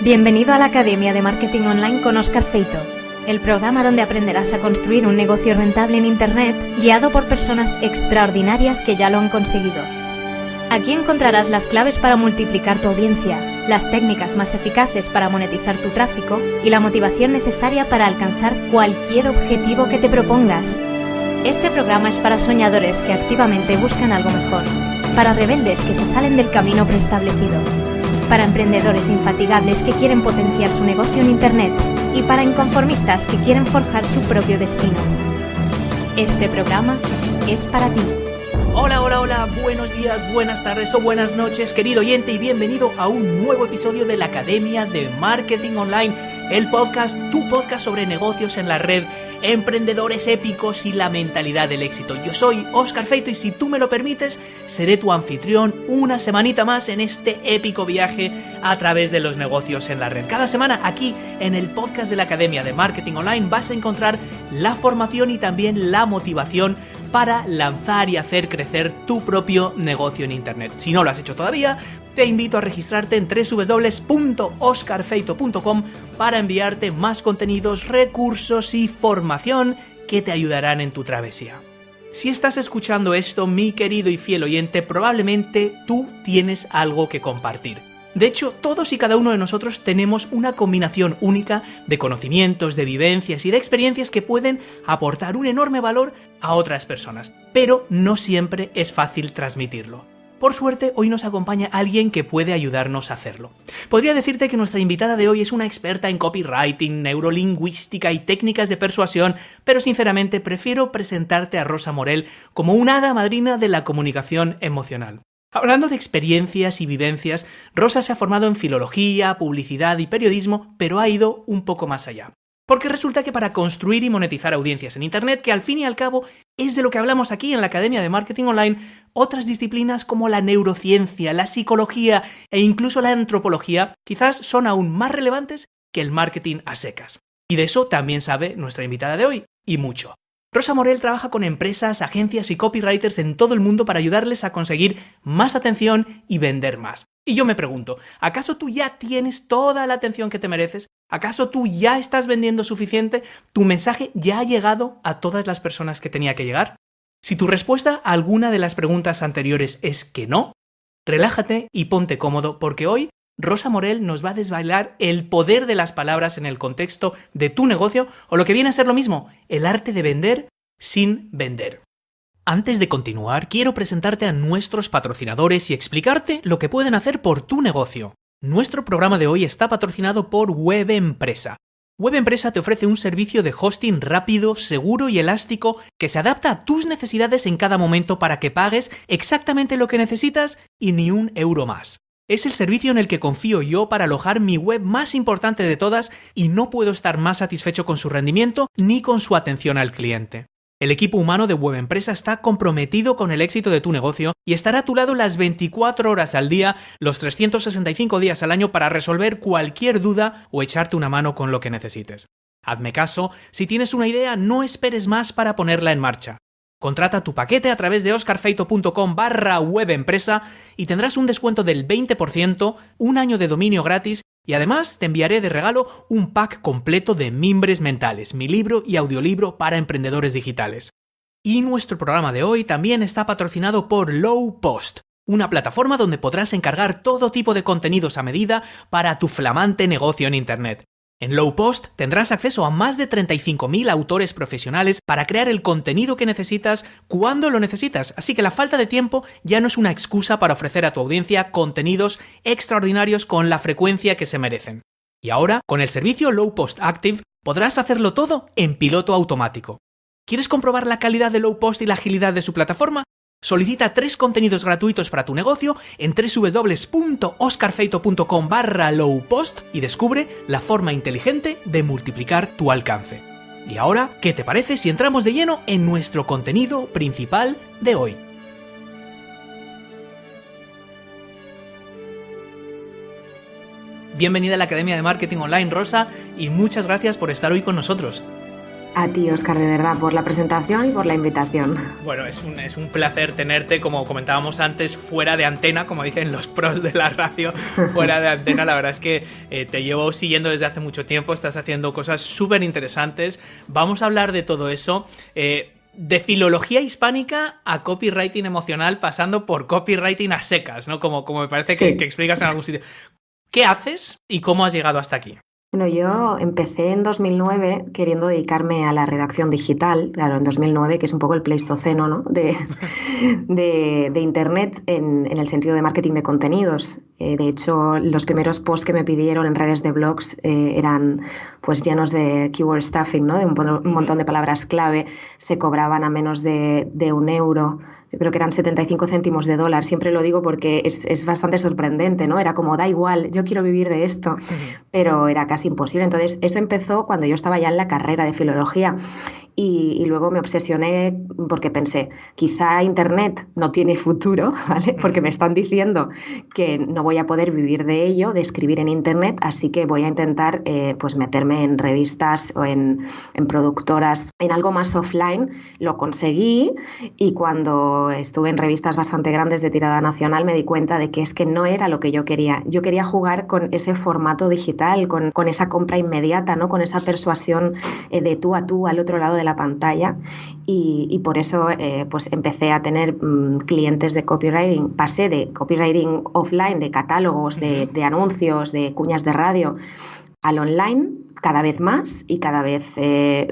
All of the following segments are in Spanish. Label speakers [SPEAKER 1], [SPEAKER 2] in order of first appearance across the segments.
[SPEAKER 1] Bienvenido a la Academia de Marketing Online con Óscar Feito, el programa donde aprenderás a construir un negocio rentable en Internet guiado por personas extraordinarias que ya lo han conseguido. Aquí encontrarás las claves para multiplicar tu audiencia, las técnicas más eficaces para monetizar tu tráfico y la motivación necesaria para alcanzar cualquier objetivo que te propongas. Este programa es para soñadores que activamente buscan algo mejor, para rebeldes que se salen del camino preestablecido, para emprendedores infatigables que quieren potenciar su negocio en Internet y para inconformistas que quieren forjar su propio destino. Este programa es para ti.
[SPEAKER 2] Hola, buenos días, buenas tardes o buenas noches, querido oyente, y bienvenido a un nuevo episodio de la Academia de Marketing Online, el podcast, tu podcast sobre negocios en la red, emprendedores épicos y la mentalidad del éxito. Yo soy Óscar Feito y si tú me lo permites, seré tu anfitrión una semanita más en este épico viaje a través de los negocios en la red. Cada semana aquí en el podcast de la Academia de Marketing Online vas a encontrar la formación y también la motivación para lanzar y hacer crecer tu propio negocio en Internet. Si no lo has hecho todavía, te invito a registrarte en www.oscarfeito.com para enviarte más contenidos, recursos y formación que te ayudarán en tu travesía. Si estás escuchando esto, mi querido y fiel oyente, probablemente tú tienes algo que compartir. De hecho, todos y cada uno de nosotros tenemos una combinación única de conocimientos, de vivencias y de experiencias que pueden aportar un enorme valor a otras personas, pero no siempre es fácil transmitirlo. Por suerte, hoy nos acompaña alguien que puede ayudarnos a hacerlo. Podría decirte que nuestra invitada de hoy es una experta en copywriting, neurolingüística y técnicas de persuasión, pero sinceramente prefiero presentarte a Rosa Morel como una hada madrina de la comunicación emocional. Hablando de experiencias y vivencias, Rosa se ha formado en filología, publicidad y periodismo, pero ha ido un poco más allá. Porque resulta que para construir y monetizar audiencias en Internet, que al fin y al cabo es de lo que hablamos aquí en la Academia de Marketing Online, otras disciplinas como la neurociencia, la psicología e incluso la antropología quizás son aún más relevantes que el marketing a secas. Y de eso también sabe nuestra invitada de hoy, y mucho. Rosa Morel trabaja con empresas, agencias y copywriters en todo el mundo para ayudarles a conseguir más atención y vender más. Y yo me pregunto, ¿acaso tú ya tienes toda la atención que te mereces? ¿Acaso tú ya estás vendiendo suficiente? ¿Tu mensaje ya ha llegado a todas las personas que tenía que llegar? Si tu respuesta a alguna de las preguntas anteriores es que no, relájate y ponte cómodo porque hoy Rosa Morel nos va a desvelar el poder de las palabras en el contexto de tu negocio o lo que viene a ser lo mismo, el arte de vender sin vender. Antes de continuar, quiero presentarte a nuestros patrocinadores y explicarte lo que pueden hacer por tu negocio. Nuestro programa de hoy está patrocinado por WebEmpresa. WebEmpresa te ofrece un servicio de hosting rápido, seguro y elástico que se adapta a tus necesidades en cada momento para que pagues exactamente lo que necesitas y ni un euro más. Es el servicio en el que confío yo para alojar mi web más importante de todas y no puedo estar más satisfecho con su rendimiento ni con su atención al cliente. El equipo humano de WebEmpresa está comprometido con el éxito de tu negocio y estará a tu lado las 24 horas al día, los 365 días al año para resolver cualquier duda o echarte una mano con lo que necesites. Hazme caso, si tienes una idea, no esperes más para ponerla en marcha. Contrata tu paquete a través de oscarfeito.com/webempresa y tendrás un descuento del 20%, un año de dominio gratis y además te enviaré de regalo un pack completo de Mimbres Mentales, mi libro y audiolibro para emprendedores digitales. Y nuestro programa de hoy también está patrocinado por Lowpost, una plataforma donde podrás encargar todo tipo de contenidos a medida para tu flamante negocio en Internet. En Lowpost tendrás acceso a más de 35.000 autores profesionales para crear el contenido que necesitas cuando lo necesitas, así que la falta de tiempo ya no es una excusa para ofrecer a tu audiencia contenidos extraordinarios con la frecuencia que se merecen. Y ahora, con el servicio Lowpost Active, podrás hacerlo todo en piloto automático. ¿Quieres comprobar la calidad de Lowpost y la agilidad de su plataforma? Solicita 3 contenidos gratuitos para tu negocio en www.oscarfeito.com/lowpost y descubre la forma inteligente de multiplicar tu alcance. Y ahora, ¿qué te parece si entramos de lleno en nuestro contenido principal de hoy? Bienvenida a la Academia de Marketing Online, Rosa, y muchas gracias por estar hoy con nosotros.
[SPEAKER 3] A ti, Óscar, de verdad, por la presentación y por la invitación.
[SPEAKER 2] Bueno, es un placer tenerte, como comentábamos antes, fuera de antena, como dicen los pros de la radio, fuera de antena. La verdad es que te llevo siguiendo desde hace mucho tiempo, estás haciendo cosas súper interesantes. Vamos a hablar de todo eso. De filología hispánica a copywriting emocional, pasando por copywriting a secas, ¿no? Como me parece que explicas en algún sitio. ¿Qué haces y cómo has llegado hasta aquí?
[SPEAKER 3] Bueno, yo empecé en 2009 queriendo dedicarme a la redacción digital, claro, en 2009, que es un poco el pleistoceno, ¿no? de Internet en el sentido de marketing de contenidos. De hecho, los primeros posts que me pidieron en redes de blogs eran pues llenos de keyword stuffing, ¿no? De un montón de palabras clave, se cobraban a menos de €1. Yo creo que eran 75 céntimos de dólar. Siempre lo digo porque es bastante sorprendente, ¿no? Era como, da igual, yo quiero vivir de esto, pero era casi imposible. Entonces, eso empezó cuando yo estaba ya en la carrera de filología. Y luego me obsesioné porque pensé, quizá Internet no tiene futuro, ¿vale? Porque me están diciendo que no voy a poder vivir de ello, de escribir en Internet, así que voy a intentar pues meterme en revistas o en productoras, en algo más offline. Lo conseguí y cuando estuve en revistas bastante grandes de tirada nacional me di cuenta de que es que no era lo que yo quería. Yo quería jugar con ese formato digital, con esa compra inmediata, ¿no? Con esa persuasión de tú a tú al otro lado de la pantalla y por eso pues empecé a tener clientes de copywriting. Pasé de copywriting offline, de catálogos, de anuncios, de cuñas de radio, al online cada vez más y cada vez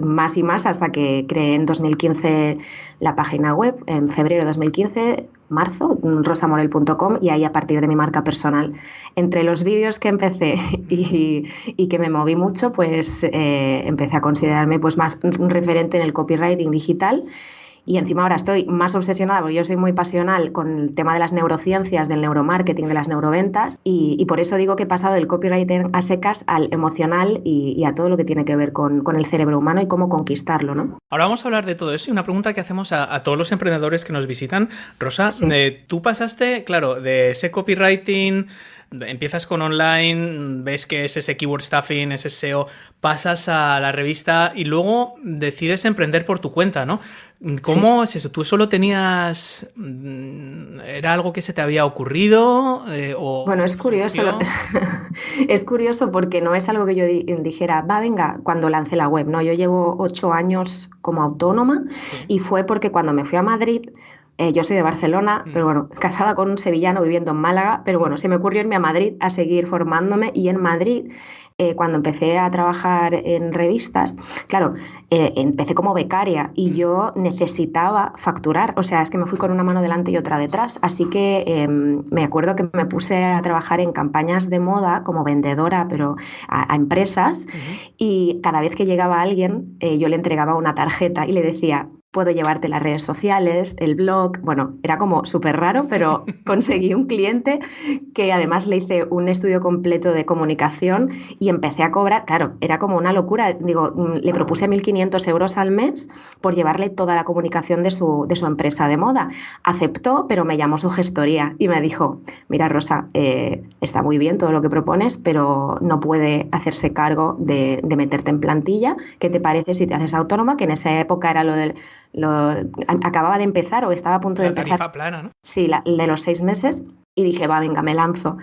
[SPEAKER 3] más y más hasta que creé en 2015 la página web, en febrero de 2015, marzo, rosamorel.com, y ahí a partir de mi marca personal. Entre los vídeos que empecé y que me moví mucho, pues empecé a considerarme pues más un referente en el copywriting digital. Y encima ahora estoy más obsesionada porque yo soy muy pasional con el tema de las neurociencias, del neuromarketing, de las neuroventas y por eso digo que he pasado del copywriting a secas al emocional y a todo lo que tiene que ver con el cerebro humano y cómo conquistarlo, ¿no?
[SPEAKER 2] Ahora vamos a hablar de todo eso y una pregunta que hacemos a todos los emprendedores que nos visitan. Rosa, sí. Tú pasaste, claro, de ese copywriting... Empiezas con online, ves que es ese keyword stuffing, ese SEO, pasas a la revista y luego decides emprender por tu cuenta, ¿no? ¿Cómo es eso? ¿Tú solo tenías... ¿Era algo que se te había ocurrido?
[SPEAKER 3] Bueno, es curioso. Es curioso porque no es algo que yo dijera, venga, cuando lancé la web, ¿no? Yo llevo 8 años como autónoma y fue porque cuando me fui a Madrid... yo soy de Barcelona, pero bueno, casada con un sevillano viviendo en Málaga, pero bueno, se me ocurrió irme a Madrid a seguir formándome y en Madrid, cuando empecé a trabajar en revistas, claro, empecé como becaria y yo necesitaba facturar, o sea, es que me fui con una mano delante y otra detrás, así que me acuerdo que me puse a trabajar en campañas de moda como vendedora, pero a empresas, y cada vez que llegaba alguien, yo le entregaba una tarjeta y le decía... Puedo llevarte las redes sociales, el blog, bueno, era como súper raro, pero conseguí un cliente que además le hice un estudio completo de comunicación y empecé a cobrar, claro, era como una locura, digo, le propuse 1.500 euros al mes por llevarle toda la comunicación de su empresa de moda. Aceptó, pero me llamó su gestoría y me dijo, mira Rosa, está muy bien todo lo que propones, pero no puede hacerse cargo de meterte en plantilla. ¿Qué te parece si te haces autónoma? Que en esa época era acababa de empezar o estaba a punto de empezar.
[SPEAKER 2] La tarifa plana, ¿no?
[SPEAKER 3] Sí, de los 6 meses. Y dije, venga, me lanzo.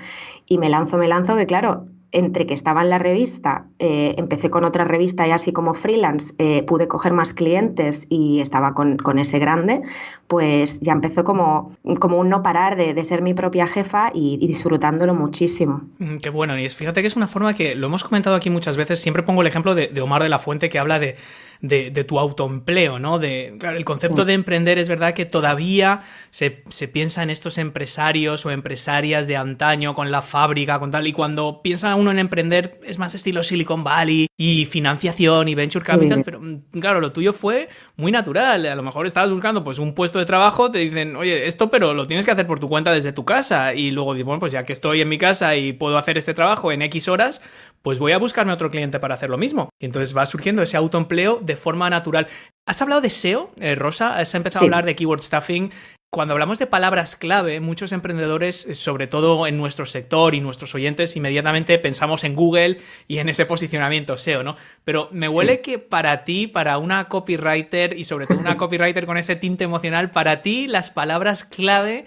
[SPEAKER 3] Y me lanzo, que claro, entre que estaba en la revista, empecé con otra revista y así como freelance, pude coger más clientes y estaba con ese grande, pues ya empezó como un no parar de ser mi propia jefa y disfrutándolo muchísimo.
[SPEAKER 2] Qué bueno, y fíjate que es una forma que lo hemos comentado aquí muchas veces, siempre pongo el ejemplo de Omar de la Fuente que habla de tu autoempleo, ¿no? Claro, el concepto de emprender es verdad que todavía se piensa en estos empresarios o empresarias de antaño con la fábrica, con tal, y cuando piensa uno en emprender es más estilo Silicon Valley y financiación y venture capital, pero claro, lo tuyo fue muy natural. A lo mejor estabas buscando pues un puesto de trabajo, te dicen, oye, esto pero lo tienes que hacer por tu cuenta desde tu casa, y luego dices, bueno, pues ya que estoy en mi casa y puedo hacer este trabajo en X horas, pues voy a buscarme otro cliente para hacer lo mismo. Y entonces va surgiendo ese autoempleo de forma natural. ¿Has hablado de SEO, Rosa? ¿Has empezado a hablar de keyword stuffing? Cuando hablamos de palabras clave, muchos emprendedores, sobre todo en nuestro sector y nuestros oyentes, inmediatamente pensamos en Google y en ese posicionamiento SEO, ¿no? Pero me huele que para ti, para una copywriter y sobre todo una copywriter con ese tinte emocional, para ti las palabras clave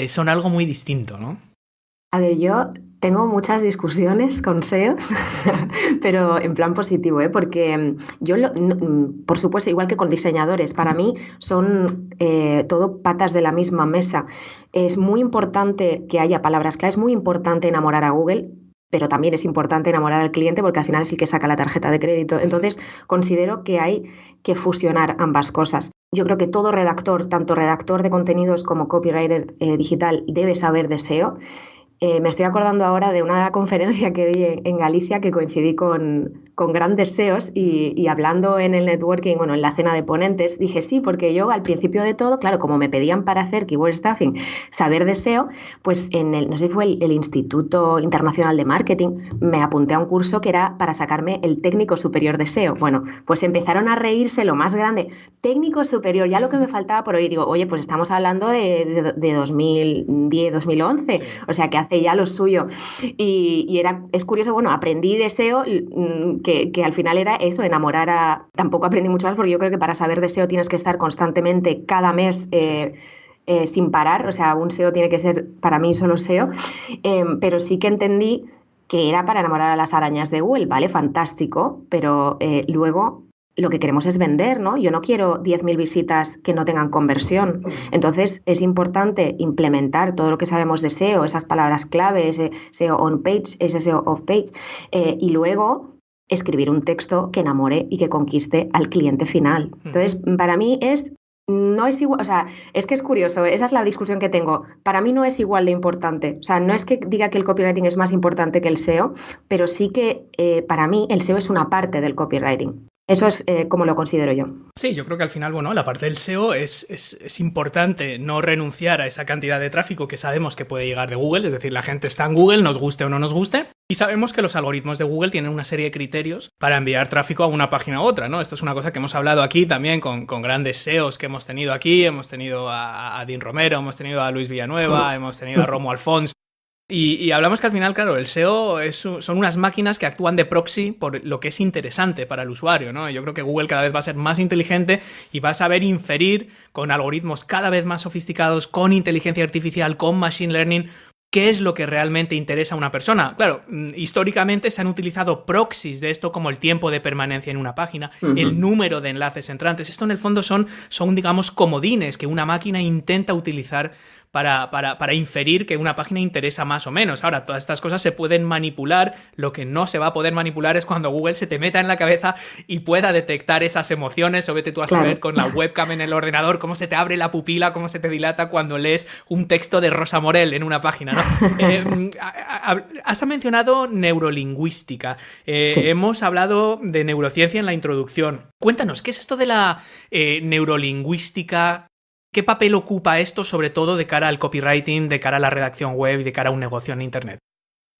[SPEAKER 2] son algo muy distinto, ¿no?
[SPEAKER 3] A ver, yo tengo muchas discusiones con SEOs, pero en plan positivo, porque yo, por supuesto, igual que con diseñadores, para mí son todo patas de la misma mesa. Es muy importante que haya palabras clave, es muy importante enamorar a Google, pero también es importante enamorar al cliente porque al final es el que saca la tarjeta de crédito. Entonces, considero que hay que fusionar ambas cosas. Yo creo que todo redactor, tanto redactor de contenidos como copywriter digital, debe saber de SEO. Me estoy acordando ahora de una conferencia que di en Galicia que coincidí con grandes SEOs y hablando en el networking, bueno, en la cena de ponentes, dije sí, porque yo al principio de todo, claro, como me pedían para hacer keyword stuffing, saber de SEO, pues no sé si fue el Instituto Internacional de Marketing, me apunté a un curso que era para sacarme el técnico superior de SEO. Bueno, pues empezaron a reírse lo más grande, técnico superior, ya lo que me faltaba por hoy, digo, oye, pues estamos hablando de 2010, 2011, sí. O sea, que hace ya lo suyo. Y es curioso, bueno, aprendí de SEO que al final era eso, enamorar a... Tampoco aprendí mucho más porque yo creo que para saber de SEO tienes que estar constantemente cada mes sin parar, o sea, un SEO tiene que ser para mí solo SEO, pero sí que entendí que era para enamorar a las arañas de Google, ¿vale? Fantástico, pero luego... Lo que queremos es vender, ¿no? Yo no quiero 10.000 visitas que no tengan conversión. Entonces, es importante implementar todo lo que sabemos de SEO, esas palabras clave, ese SEO on-page, ese SEO off-page, y luego escribir un texto que enamore y que conquiste al cliente final. Entonces, para mí no es igual, o sea, es que es curioso, esa es la discusión que tengo. Para mí no es igual de importante. O sea, no es que diga que el copywriting es más importante que el SEO, pero sí que para mí el SEO es una parte del copywriting. Eso es como lo considero yo.
[SPEAKER 2] Sí, yo creo que al final, bueno, la parte del SEO es importante no renunciar a esa cantidad de tráfico que sabemos que puede llegar de Google, es decir, la gente está en Google, nos guste o no nos guste, y sabemos que los algoritmos de Google tienen una serie de criterios para enviar tráfico a una página u otra, ¿no? Esto es una cosa que hemos hablado aquí también con grandes SEOs que hemos tenido aquí, hemos tenido a Dean Romero, hemos tenido a Luis Villanueva, sí. Hemos tenido a Romo Alfons. Y hablamos que al final, claro, el SEO son unas máquinas que actúan de proxy por lo que es interesante para el usuario, ¿no? Yo creo que Google cada vez va a ser más inteligente y va a saber inferir con algoritmos cada vez más sofisticados, con inteligencia artificial, con machine learning, qué es lo que realmente interesa a una persona. Claro, históricamente se han utilizado proxies de esto como el tiempo de permanencia en una página, el número de enlaces entrantes. Esto en el fondo son digamos, comodines que una máquina intenta utilizar para inferir que una página interesa más o menos. Ahora, todas estas cosas se pueden manipular. Lo que no se va a poder manipular es cuando Google se te meta en la cabeza y pueda detectar esas emociones, o vete tú a saber con la webcam en el ordenador cómo se te abre la pupila, cómo se te dilata cuando lees un texto de Rosa Morel en una página, ¿no? Has mencionado neurolingüística. Sí. Hemos hablado de neurociencia en la introducción. Cuéntanos, ¿qué es esto de la neurolingüística? ¿Qué papel ocupa esto, sobre todo de cara al copywriting, de cara a la redacción web y de cara a un negocio en Internet?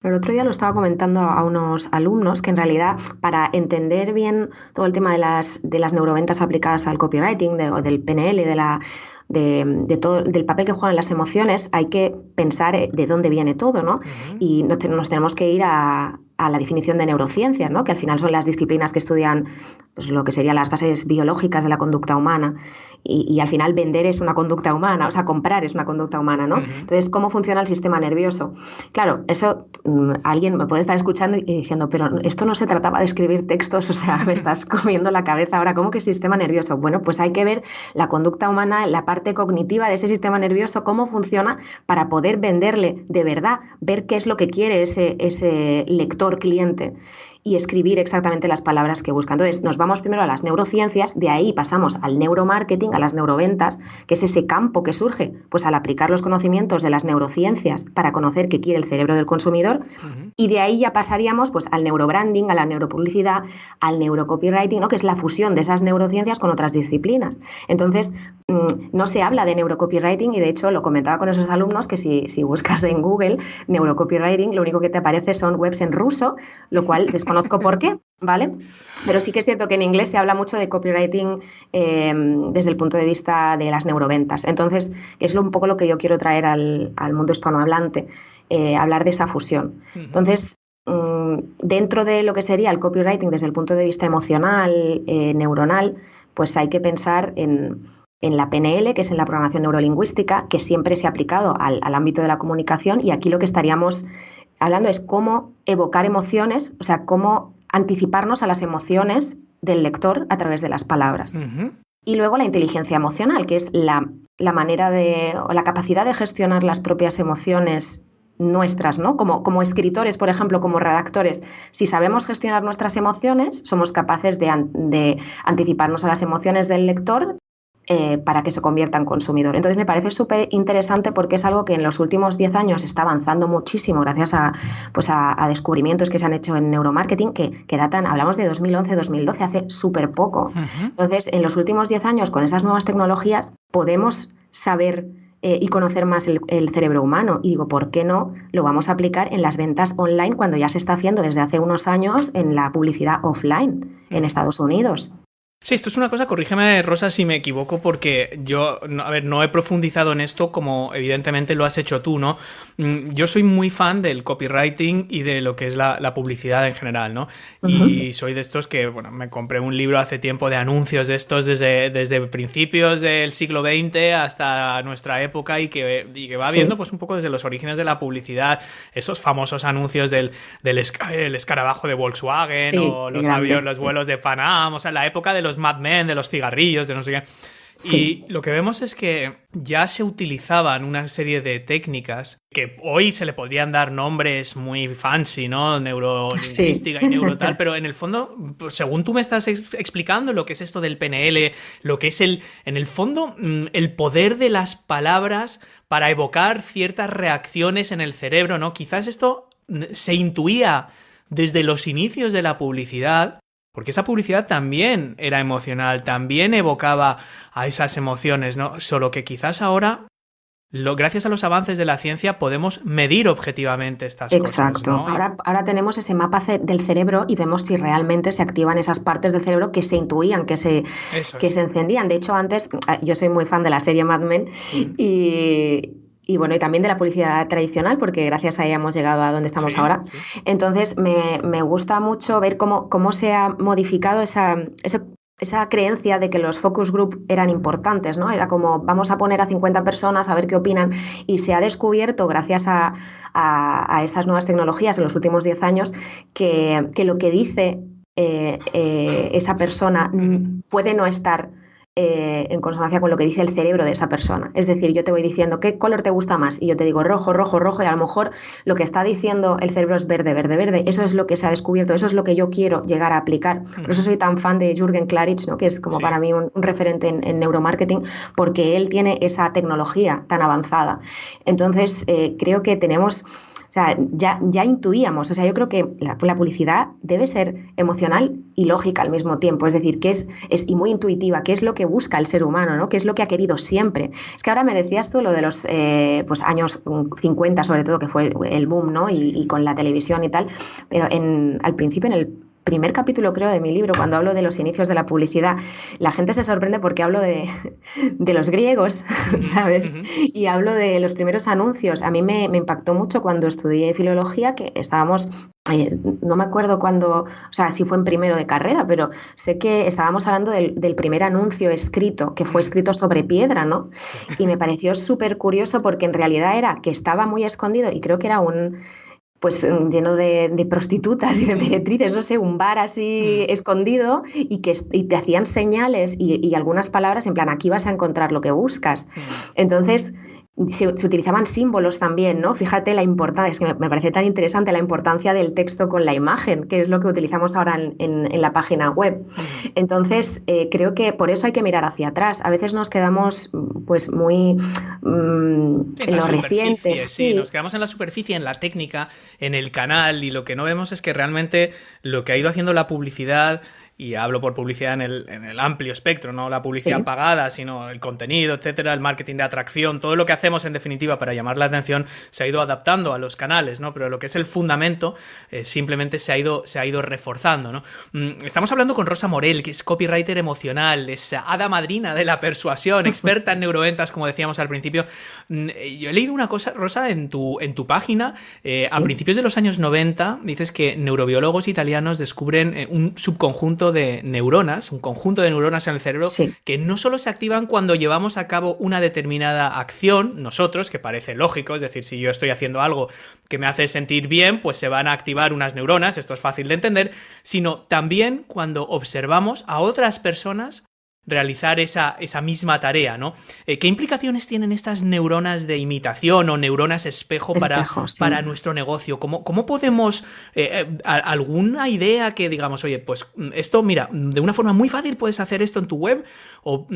[SPEAKER 3] El otro día lo estaba comentando a unos alumnos que en realidad para entender bien todo el tema de las neuroventas aplicadas al copywriting, del PNL, de todo, del papel que juegan las emociones, hay que pensar de dónde viene todo, ¿no? Y nos tenemos que ir a la definición de neurociencias, ¿no? Que al final son las disciplinas que estudian pues, lo que serían las bases biológicas de la conducta humana y al final vender es una conducta humana, o sea, comprar es una conducta humana, ¿no? Entonces, ¿cómo funciona el sistema nervioso? Claro, eso alguien me puede estar escuchando y diciendo, pero esto no se trataba de escribir textos, o sea, me estás comiendo la cabeza ahora, ¿cómo que sistema nervioso? Bueno, pues hay que ver la conducta humana, la parte cognitiva de ese sistema nervioso, cómo funciona para poder venderle de verdad, ver qué es lo que quiere ese lector cliente y escribir exactamente las palabras que busca. Entonces, nos vamos primero a las neurociencias, de ahí pasamos al neuromarketing, a las neuroventas, que es ese campo que surge, pues al aplicar los conocimientos de las neurociencias para conocer qué quiere el cerebro del consumidor, y de ahí ya pasaríamos pues al neurobranding, a la neuropublicidad, al neurocopywriting, ¿no? Que es la fusión de esas neurociencias con otras disciplinas. Entonces, no se habla de neurocopywriting y de hecho lo comentaba con esos alumnos que si buscas en Google neurocopywriting, lo único que te aparece son webs en ruso, lo cual desconecta desconozco por qué, ¿vale? Pero sí que es cierto que en inglés se habla mucho de copywriting desde el punto de vista de las neuroventas. Entonces, es un poco lo que yo quiero traer al mundo hispanohablante, hablar de esa fusión. Entonces, dentro de lo que sería el copywriting desde el punto de vista emocional, neuronal, pues hay que pensar en la PNL, que es en la programación neurolingüística, que siempre se ha aplicado al ámbito de la comunicación, y aquí lo que estaríamos hablando es cómo evocar emociones, o sea, cómo anticiparnos a las emociones del lector a través de las palabras. Y luego la inteligencia emocional, que es la manera o la capacidad de gestionar las propias emociones nuestras, ¿no? Como escritores, por ejemplo, como redactores, si sabemos gestionar nuestras emociones, somos capaces de anticiparnos a las emociones del lector para que se convierta en consumidor. Entonces me parece súper interesante porque es algo que en los últimos 10 años está avanzando muchísimo gracias a descubrimientos que se han hecho en neuromarketing que datan, hablamos de 2011, 2012, hace súper poco. Entonces, en los últimos 10 años, con esas nuevas tecnologías, podemos saber y conocer más el cerebro humano. Y digo, ¿por qué no lo vamos a aplicar en las ventas online cuando ya se está haciendo desde hace unos años en la publicidad offline en Estados Unidos?
[SPEAKER 2] Sí, esto es una cosa, corrígeme, Rosa, si me equivoco, porque yo, no he profundizado en esto como evidentemente lo has hecho tú, ¿no? Yo soy muy fan del copywriting y de lo que es la publicidad en general, ¿no? Y soy de estos que, bueno, me compré un libro hace tiempo de anuncios de estos desde principios del siglo XX hasta nuestra época y que va viendo pues un poco desde los orígenes de la publicidad, esos famosos anuncios del escarabajo de Volkswagen o los vuelos de Panam, o sea, la época de los Mad Men, de los cigarrillos, de no sé qué. Sí. Y lo que vemos es que ya se utilizaban una serie de técnicas que hoy se le podrían dar nombres muy fancy, ¿no? Neurolingüística y neurotal, pero en el fondo, según tú me estás explicando lo que es esto del PNL, lo que es en el fondo, el poder de las palabras para evocar ciertas reacciones en el cerebro, ¿no? Quizás esto se intuía desde los inicios de la publicidad, porque esa publicidad también era emocional, también evocaba a esas emociones, ¿no? Solo que quizás ahora, gracias a los avances de la ciencia, podemos medir objetivamente estas cosas.
[SPEAKER 3] Exacto.
[SPEAKER 2] ¿No?
[SPEAKER 3] Ahora tenemos ese mapa del cerebro y vemos si realmente se activan esas partes del cerebro que se intuían, que se encendían. De hecho, antes, yo soy muy fan de la serie Mad Men y bueno, y también de la publicidad tradicional, porque gracias a ella hemos llegado a donde estamos ahora. Sí. Entonces, me gusta mucho ver cómo se ha modificado esa creencia de que los focus group eran importantes, ¿no? Era como, vamos a poner a 50 personas a ver qué opinan, y se ha descubierto, gracias a esas nuevas tecnologías en los últimos 10 años, que lo que dice esa persona puede no estar en consonancia con lo que dice el cerebro de esa persona. Es decir, yo te voy diciendo qué color te gusta más y yo te digo rojo, rojo, rojo, y a lo mejor lo que está diciendo el cerebro es verde, verde, verde. Eso es lo que se ha descubierto, eso es lo que yo quiero llegar a aplicar. Por eso soy tan fan de Jürgen Klarich, ¿no? Que es como para mí un referente en neuromarketing, porque él tiene esa tecnología tan avanzada. Entonces, creo que tenemos... O sea, ya intuíamos, o sea, yo creo que la publicidad debe ser emocional y lógica al mismo tiempo, es decir, que es y muy intuitiva, que es lo que busca el ser humano, ¿no? Que es lo que ha querido siempre. Es que ahora me decías tú lo de los años 50, sobre todo, que fue el boom, ¿no? Y con la televisión y tal, pero al principio, en el primer capítulo, creo, de mi libro, cuando hablo de los inicios de la publicidad, la gente se sorprende porque hablo de los griegos, ¿sabes? Y hablo de los primeros anuncios. A mí me impactó mucho cuando estudié filología, que estábamos... no me acuerdo cuándo, o sea, si fue en primero de carrera, pero sé que estábamos hablando del primer anuncio escrito, que fue escrito sobre piedra, ¿no? Y me pareció súper curioso porque en realidad era que estaba muy escondido y creo que era pues lleno de prostitutas y de meretrices, no sé, un bar así escondido y te hacían señales y algunas palabras en plan, aquí vas a encontrar lo que buscas. Entonces, se utilizaban símbolos también, ¿no? Fíjate la importancia, es que me parece tan interesante la importancia del texto con la imagen, que es lo que utilizamos ahora en la página web. Entonces, creo que por eso hay que mirar hacia atrás. A veces nos quedamos pues muy en lo reciente.
[SPEAKER 2] Sí, nos quedamos en la superficie, en la técnica, en el canal, y lo que no vemos es que realmente lo que ha ido haciendo la publicidad y hablo por publicidad en el amplio espectro, no la publicidad
[SPEAKER 3] Sí.
[SPEAKER 2] pagada, sino el contenido, etcétera, el marketing de atracción, todo lo que hacemos en definitiva para llamar la atención se ha ido adaptando a los canales, ¿no? Pero lo que es el fundamento simplemente se ha ido reforzando, ¿no? Estamos hablando con Rosa Morell, que es copywriter emocional, es hada madrina de la persuasión, experta en neuroventas, como decíamos al principio. Yo he leído una cosa, Rosa, en tu página,
[SPEAKER 3] Sí.
[SPEAKER 2] a principios de los años 90, dices que neurobiólogos italianos descubren un subconjunto de neuronas, un conjunto de neuronas en el cerebro,
[SPEAKER 3] Sí.
[SPEAKER 2] que no solo se activan cuando llevamos a cabo una determinada acción, nosotros, que parece lógico, es decir, si yo estoy haciendo algo que me hace sentir bien, pues se van a activar unas neuronas, esto es fácil de entender, sino también cuando observamos a otras personas realizar esa misma tarea, ¿no? ¿Qué implicaciones tienen estas neuronas de imitación o neuronas espejo
[SPEAKER 3] Sí.
[SPEAKER 2] para nuestro negocio? ¿Cómo podemos, alguna idea que digamos, oye, pues esto, mira, de una forma muy fácil puedes hacer esto en tu web, o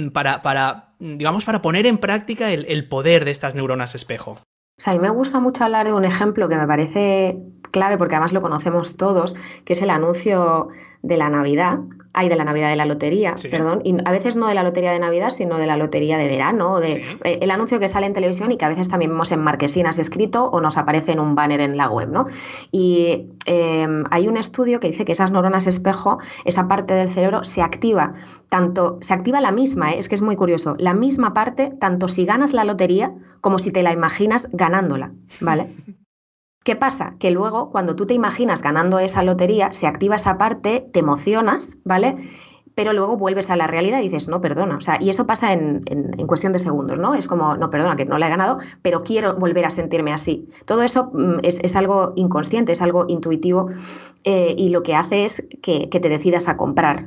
[SPEAKER 2] digamos, para poner en práctica el poder de estas neuronas espejo?
[SPEAKER 3] O sea, a mí me gusta mucho hablar de un ejemplo que me parece clave, porque además lo conocemos todos, que es el anuncio de la Navidad, de la lotería,
[SPEAKER 2] Sí.
[SPEAKER 3] perdón, y a veces no de la lotería de Navidad, sino de la lotería de verano, o de
[SPEAKER 2] Sí.
[SPEAKER 3] el anuncio que sale en televisión y que a veces también vemos en marquesinas escrito o nos aparece en un banner en la web, ¿no? Y hay un estudio que dice que esas neuronas espejo, esa parte del cerebro se activa la misma, es que es muy curioso, la misma parte, tanto si ganas la lotería como si te la imaginas ganándola, ¿vale? ¿Qué pasa? Que luego, cuando tú te imaginas ganando esa lotería, se activa esa parte, te emocionas, ¿vale? Pero luego vuelves a la realidad y dices, no, perdona. O sea, y eso pasa en cuestión de segundos, ¿no? Es como, no, perdona, que no la he ganado, pero quiero volver a sentirme así. Todo eso es algo inconsciente, es algo intuitivo, y lo que hace es que te decidas a comprar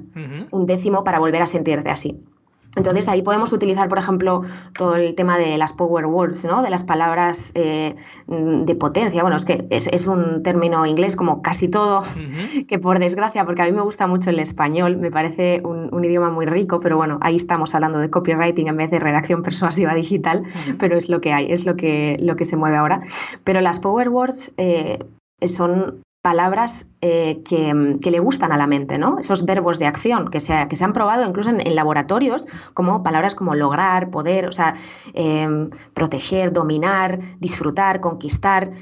[SPEAKER 3] un décimo para volver a sentirte así. Entonces ahí podemos utilizar, por ejemplo, todo el tema de las power words, ¿no? De las palabras de potencia. Bueno, es que es un término inglés como casi todo, que por desgracia, porque a mí me gusta mucho el español, me parece un idioma muy rico, pero bueno, ahí estamos hablando de copywriting en vez de redacción persuasiva digital, pero es lo que hay, es lo que se mueve ahora. Pero las power words son palabras que le gustan a la mente, ¿no? Esos verbos de acción que se han probado incluso en laboratorios, como palabras como lograr, poder, o sea, proteger, dominar, disfrutar, conquistar.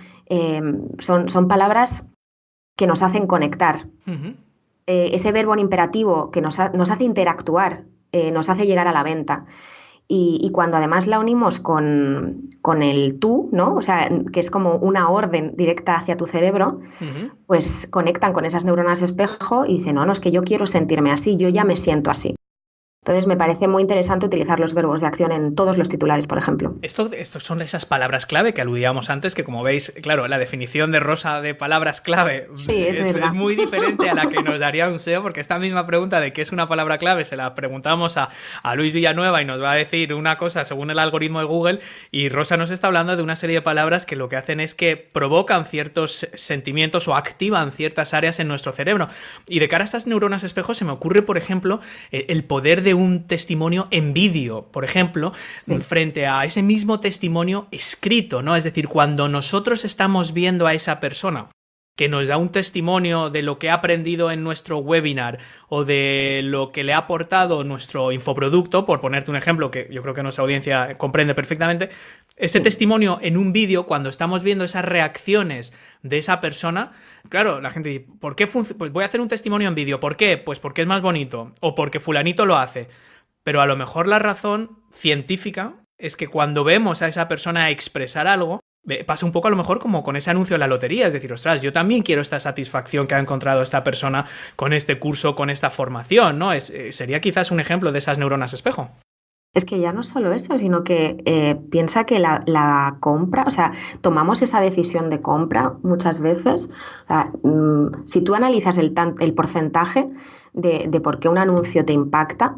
[SPEAKER 3] Son palabras que nos hacen conectar. Ese verbo en imperativo que nos hace interactuar, nos hace llegar a la venta. Y cuando además la unimos con el tú, ¿no? O sea, que es como una orden directa hacia tu cerebro, pues conectan con esas neuronas espejo y dicen, no, es que yo quiero sentirme así, yo ya me siento así. Entonces me parece muy interesante utilizar los verbos de acción en todos los titulares, por ejemplo.
[SPEAKER 2] Estos son esas palabras clave que aludíamos antes, que como veis, claro, la definición de Rosa de palabras clave es muy diferente a la que nos daría un SEO, porque esta misma pregunta de qué es una palabra clave se la preguntamos a Luis Villanueva y nos va a decir una cosa según el algoritmo de Google, y Rosa nos está hablando de una serie de palabras que lo que hacen es que provocan ciertos sentimientos o activan ciertas áreas en nuestro cerebro. Y de cara a estas neuronas espejo se me ocurre, por ejemplo, el poder de un testimonio en vídeo, por ejemplo, frente a ese mismo testimonio escrito, ¿no? Es decir, cuando nosotros estamos viendo a esa persona que nos da un testimonio de lo que ha aprendido en nuestro webinar o de lo que le ha aportado nuestro infoproducto, por ponerte un ejemplo que yo creo que nuestra audiencia comprende perfectamente, ese testimonio en un vídeo, cuando estamos viendo esas reacciones de esa persona, claro, la gente dice, ¿por qué pues voy a hacer un testimonio en vídeo? ¿Por qué? Pues porque es más bonito o porque fulanito lo hace. Pero a lo mejor la razón científica es que cuando vemos a esa persona expresar algo, pasa un poco a lo mejor como con ese anuncio de la lotería, es decir, ostras, yo también quiero esta satisfacción que ha encontrado esta persona con este curso, con esta formación, ¿no? Sería quizás un ejemplo de esas neuronas espejo.
[SPEAKER 3] Es que ya no solo eso, sino que piensa que la compra, o sea, tomamos esa decisión de compra muchas veces. O sea, si tú analizas el porcentaje de por qué un anuncio te impacta,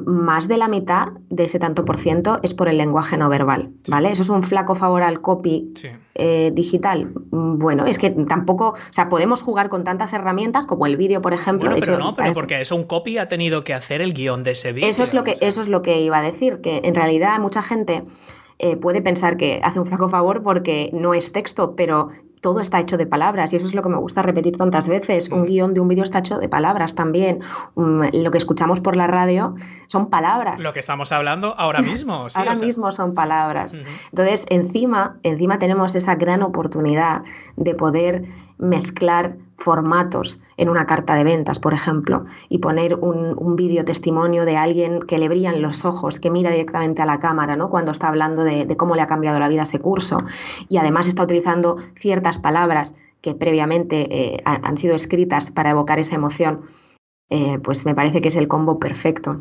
[SPEAKER 3] más de la mitad de ese tanto por ciento es por el lenguaje no verbal, ¿vale? Eso es un flaco favor al copy digital. Bueno, es que tampoco, o sea, podemos jugar con tantas herramientas como el vídeo, por ejemplo.
[SPEAKER 2] Bueno, pero porque eso un copy ha tenido que hacer el guión de ese vídeo.
[SPEAKER 3] Eso es lo que iba a decir, que en realidad mucha gente puede pensar que hace un flaco favor porque no es texto, pero todo está hecho de palabras y eso es lo que me gusta repetir tantas veces. Un guión de un vídeo está hecho de palabras también. Lo que escuchamos por la radio son palabras.
[SPEAKER 2] Lo que estamos hablando ahora mismo. Sí,
[SPEAKER 3] ahora mismo son palabras. Entonces, encima tenemos esa gran oportunidad de poder mezclar formatos en una carta de ventas, por ejemplo, y poner un vídeo testimonio de alguien que le brillan los ojos, que mira directamente a la cámara, ¿no?, cuando está hablando de cómo le ha cambiado la vida ese curso, y además está utilizando ciertas palabras que previamente han sido escritas para evocar esa emoción. Pues me parece que es el combo perfecto.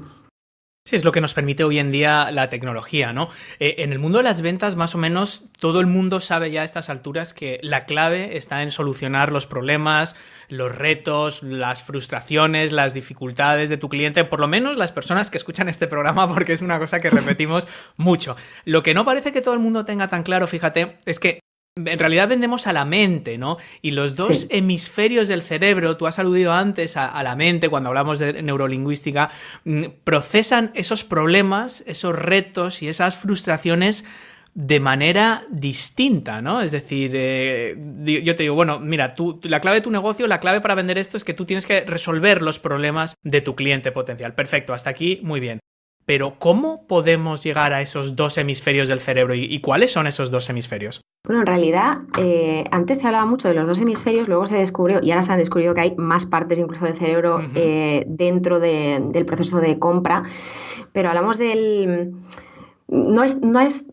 [SPEAKER 2] Sí, es lo que nos permite hoy en día la tecnología, ¿no? En el mundo de las ventas, más o menos, todo el mundo sabe ya a estas alturas que la clave está en solucionar los problemas, los retos, las frustraciones, las dificultades de tu cliente, por lo menos las personas que escuchan este programa, porque es una cosa que repetimos mucho. Lo que no parece que todo el mundo tenga tan claro, fíjate, es que en realidad vendemos a la mente, ¿no? Y los dos hemisferios del cerebro, tú has aludido antes a la mente cuando hablamos de neurolingüística, procesan esos problemas, esos retos y esas frustraciones de manera distinta, ¿no? Es decir, yo te digo, bueno, mira, la clave de tu negocio, la clave para vender esto es que tú tienes que resolver los problemas de tu cliente potencial. Perfecto, hasta aquí, muy bien. Pero ¿cómo podemos llegar a esos dos hemisferios del cerebro y cuáles son esos dos hemisferios?
[SPEAKER 3] Bueno, en realidad, antes se hablaba mucho de los dos hemisferios, luego se descubrió, y ahora se han descubierto que hay más partes incluso del cerebro dentro del proceso de compra, pero hablamos del... No es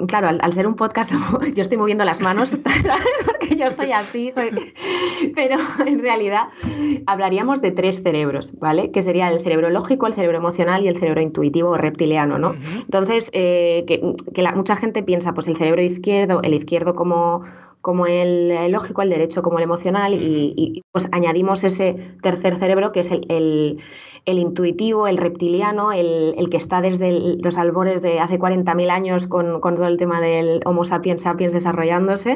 [SPEAKER 3] claro, al ser un podcast yo estoy moviendo las manos, ¿sabes? Porque yo soy así, pero en realidad hablaríamos de 3 cerebros, ¿vale? Que sería el cerebro lógico, el cerebro emocional y el cerebro intuitivo o reptiliano, ¿no? Entonces, mucha gente piensa, pues el cerebro izquierdo, el izquierdo como el lógico, el derecho como el emocional y pues añadimos ese tercer cerebro que es el intuitivo, el reptiliano, el que está desde los albores de hace 40.000 años con todo el tema del Homo sapiens sapiens desarrollándose,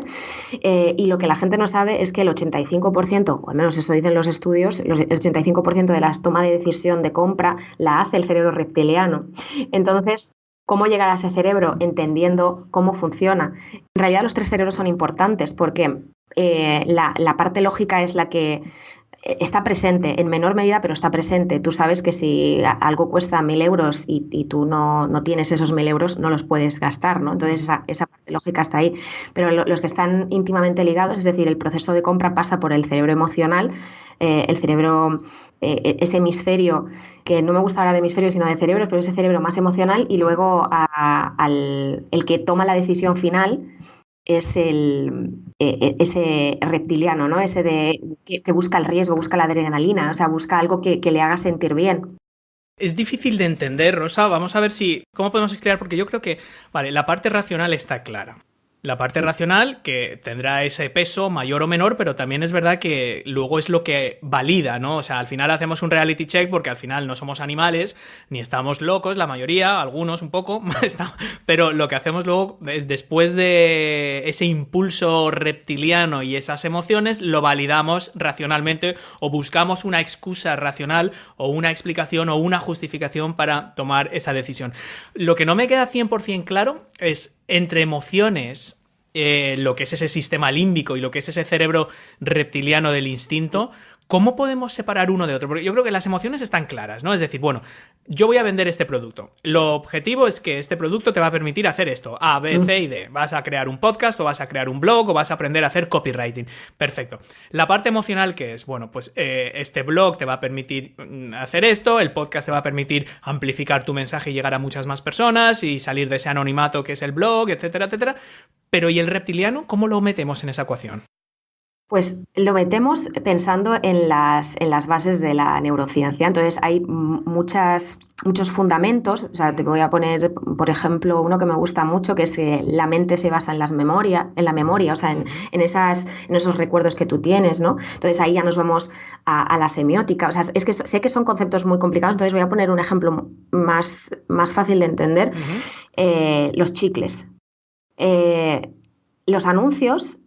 [SPEAKER 3] y lo que la gente no sabe es que el 85%, o al menos eso dicen los estudios, el 85% de las tomas de decisión de compra la hace el cerebro reptiliano. Entonces, ¿cómo llegar a ese cerebro? Entendiendo cómo funciona. En realidad los 3 cerebros son importantes porque la parte lógica es la que está presente en menor medida, pero está presente. Tú sabes que si algo cuesta 1.000 euros y tú no tienes esos 1.000 euros, no los puedes gastar, ¿no? Entonces esa parte lógica está ahí. Pero los que están íntimamente ligados, es decir, el proceso de compra pasa por el cerebro emocional, el cerebro, ese hemisferio, que no me gusta hablar de hemisferio sino de cerebros, pero ese cerebro más emocional, y luego el que toma la decisión final es ese reptiliano, ¿no? Ese que busca el riesgo, busca la adrenalina, o sea, busca algo que le haga sentir bien.
[SPEAKER 2] Es difícil de entender, Rosa. Vamos a ver cómo podemos explicar, porque yo creo que, vale, la parte racional está clara. La parte racional que tendrá ese peso mayor o menor, pero también es verdad que luego es lo que valida, ¿no? O sea, al final hacemos un reality check porque al final no somos animales, ni estamos locos, la mayoría, algunos un poco, pero lo que hacemos luego es, después de ese impulso reptiliano y esas emociones, lo validamos racionalmente o buscamos una excusa racional o una explicación o una justificación para tomar esa decisión. Lo que no me queda 100% claro es entre emociones, lo que es ese sistema límbico y lo que es ese cerebro reptiliano del instinto, ¿cómo podemos separar uno de otro? Porque yo creo que las emociones están claras, ¿no? Es decir, bueno, yo voy a vender este producto. Lo objetivo es que este producto te va a permitir hacer esto, A, B, C y D. Vas a crear un podcast o vas a crear un blog o vas a aprender a hacer copywriting. Perfecto. La parte emocional, ¿qué es? Bueno, pues este blog te va a permitir hacer esto, el podcast te va a permitir amplificar tu mensaje y llegar a muchas más personas y salir de ese anonimato que es el blog, etcétera, etcétera. Pero ¿y el reptiliano? ¿Cómo lo metemos en esa ecuación?
[SPEAKER 3] Pues lo metemos pensando en las bases de la neurociencia. Entonces hay muchos fundamentos. O sea, te voy a poner, por ejemplo, uno que me gusta mucho, que es que la mente se basa en la memoria, o sea, en esos recuerdos que tú tienes, ¿no? Entonces ahí ya nos vamos a la semiótica. O sea, es que sé que son conceptos muy complicados, entonces voy a poner un ejemplo más fácil de entender. Los chicles. Los anuncios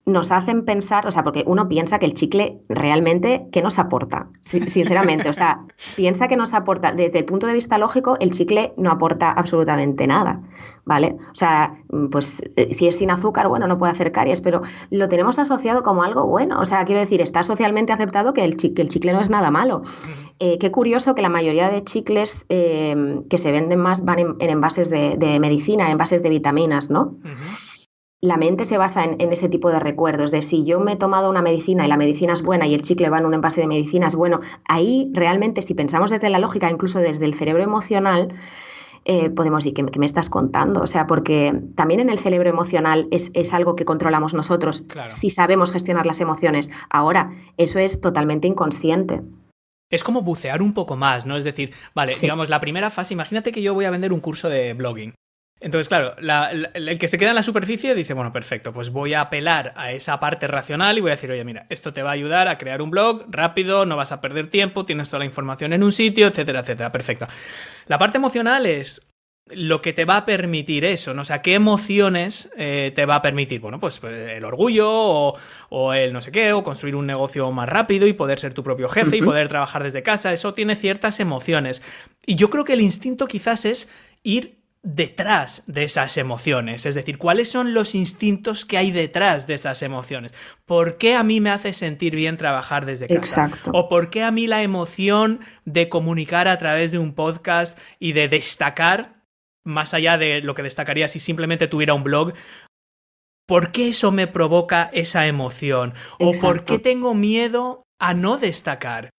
[SPEAKER 3] nos hacen pensar, o sea, porque uno piensa que el chicle realmente, ¿qué nos aporta? Sinceramente, o sea, piensa que nos aporta, desde el punto de vista lógico, el chicle no aporta absolutamente nada, ¿vale? O sea, pues si es sin azúcar, bueno, no puede hacer caries, pero lo tenemos asociado como algo bueno, o sea, quiero decir, está socialmente aceptado que el chicle no es nada malo. Qué curioso que la mayoría de chicles que se venden más van en envases de medicina, en envases de vitaminas, ¿no? La mente se basa en ese tipo de recuerdos, de si yo me he tomado una medicina y la medicina es buena y el chicle va en un envase de medicina es bueno, ahí realmente si pensamos desde la lógica, incluso desde el cerebro emocional, podemos decir, ¿qué me estás contando? O sea, porque también en el cerebro emocional es algo que controlamos nosotros, claro, si sabemos gestionar las emociones. Ahora, eso es totalmente inconsciente.
[SPEAKER 2] Es como bucear un poco más, ¿no? Es decir, vale, sí, digamos, la primera fase, imagínate que yo voy a vender un curso de blogging. Entonces, claro, el que se queda en la superficie dice, bueno, perfecto, pues voy a apelar a esa parte racional y voy a decir, oye, mira, esto te va a ayudar a crear un blog rápido, no vas a perder tiempo, tienes toda la información en un sitio, etcétera, etcétera, perfecto. La parte emocional es lo que te va a permitir eso, ¿no? O sea, ¿qué emociones te va a permitir? Bueno, pues el orgullo o el no sé qué, o construir un negocio más rápido y poder ser tu propio jefe y poder trabajar desde casa, eso tiene ciertas emociones. Y yo creo que el instinto quizás es ir detrás de esas emociones, es decir, ¿cuáles son los instintos que hay detrás de esas emociones? ¿Por qué a mí me hace sentir bien trabajar desde casa?
[SPEAKER 3] Exacto.
[SPEAKER 2] ¿O por qué a mí la emoción de comunicar a través de un podcast y de destacar, más allá de lo que destacaría si simplemente tuviera un blog, ¿por qué eso me provoca esa emoción? ¿O
[SPEAKER 3] Exacto.
[SPEAKER 2] por qué tengo miedo a no destacar?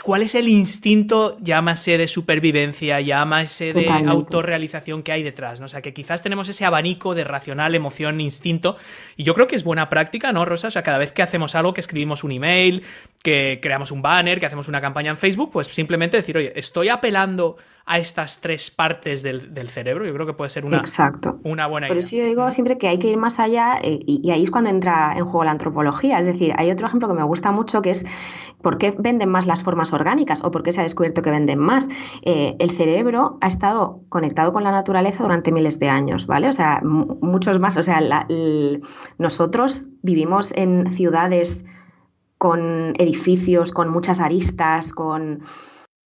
[SPEAKER 2] ¿Cuál es el instinto, llámase de supervivencia, llámase de autorrealización que hay detrás, ¿no? O sea, que quizás tenemos ese abanico de racional, emoción, instinto, y yo creo que es buena práctica, ¿no, Rosa? O sea, cada vez que hacemos algo, que escribimos un email, que creamos un banner, que hacemos una campaña en Facebook, pues simplemente decir, oye, estoy apelando a estas tres partes del cerebro. Yo creo que puede ser una buena idea.
[SPEAKER 3] Por eso yo digo siempre que hay que ir más allá y ahí es cuando entra en juego la antropología. Es decir, hay otro ejemplo que me gusta mucho que es ¿por qué venden más las formas orgánicas o por qué se ha descubierto que venden más? El cerebro ha estado conectado con la naturaleza durante miles de años, ¿vale? O sea, muchos más. O sea, nosotros vivimos en ciudades con edificios, con muchas aristas,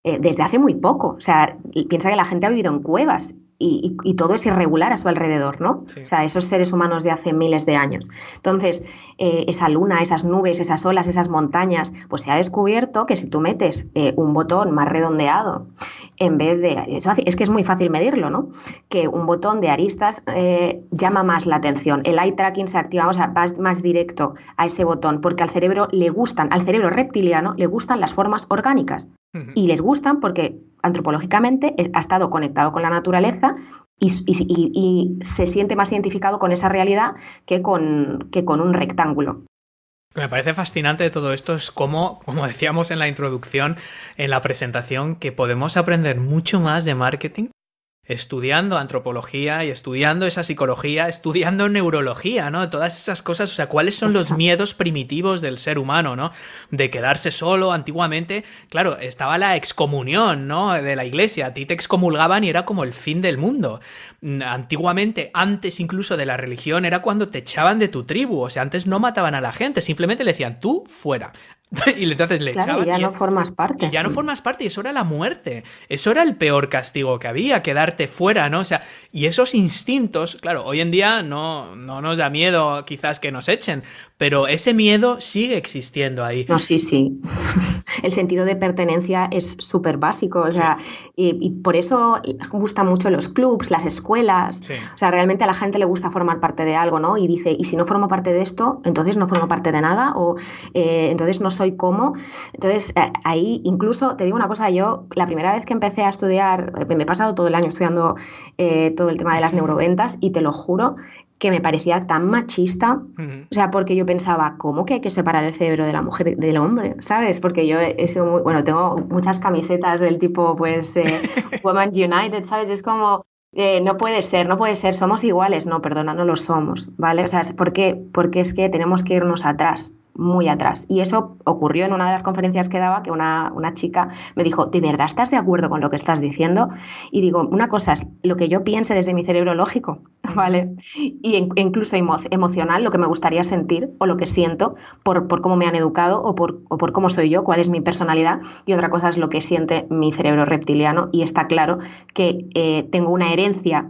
[SPEAKER 3] desde hace muy poco. O sea, piensa que la gente ha vivido en cuevas y todo es irregular a su alrededor, ¿no? Sí. O sea, esos seres humanos de hace miles de años. Entonces, esa luna, esas nubes, esas olas, esas montañas, pues se ha descubierto que si tú metes un botón más redondeado, en vez de... Eso es que es muy fácil medirlo, ¿no? Que un botón de aristas llama más la atención. El eye tracking se activa, o sea, va más directo a ese botón, porque al cerebro reptiliano le gustan las formas orgánicas. Y les gustan porque antropológicamente ha estado conectado con la naturaleza y se siente más identificado con esa realidad que con un rectángulo.
[SPEAKER 2] Lo que me parece fascinante de todo esto es cómo, como decíamos en la introducción, en la presentación, que podemos aprender mucho más de marketing estudiando antropología y estudiando esa psicología, estudiando neurología, ¿no? Todas esas cosas, o sea, ¿cuáles son los miedos primitivos del ser humano, ¿no? De quedarse solo. Antiguamente, claro, estaba la excomunión, ¿no? De la iglesia, a ti te excomulgaban y era como el fin del mundo. Antiguamente, antes incluso de la religión, era cuando te echaban de tu tribu, o sea, antes no mataban a la gente, simplemente le decían, tú, fuera. Y entonces le echaban.
[SPEAKER 3] Y ya no formas parte.
[SPEAKER 2] Y ya no formas parte, y eso era la muerte. Eso era el peor castigo que había, quedarte fuera, ¿no? O sea, y esos instintos, claro, hoy en día no nos da miedo quizás que nos echen, pero ese miedo sigue existiendo ahí.
[SPEAKER 3] No, sí. El sentido de pertenencia es súper básico, o sea, y por eso gustan mucho los clubs, las escuelas. Sí. O sea, realmente a la gente le gusta formar parte de algo, ¿no? Y dice, y si no formo parte de esto, entonces no formo parte de nada, o entonces no soy como. Entonces, ahí incluso, te digo una cosa, yo la primera vez que empecé a estudiar, me he pasado todo el año estudiando todo el tema de las neuroventas y te lo juro que me parecía tan machista, o sea, porque yo pensaba, ¿cómo que hay que separar el cerebro de la mujer del hombre? ¿Sabes? Porque yo tengo muchas camisetas del tipo, pues, Women United, ¿sabes? Es como, no puede ser, somos iguales. No, perdona, no lo somos, ¿vale? O sea, ¿por qué? Porque es que tenemos que irnos atrás, muy atrás. Y eso ocurrió en una de las conferencias que daba, que una chica me dijo, ¿de verdad estás de acuerdo con lo que estás diciendo? Y digo, una cosa es lo que yo piense desde mi cerebro lógico, ¿vale? Y incluso emocional, lo que me gustaría sentir o lo que siento por cómo me han educado o por cómo soy yo, cuál es mi personalidad. Y otra cosa es lo que siente mi cerebro reptiliano. Y está claro que tengo una herencia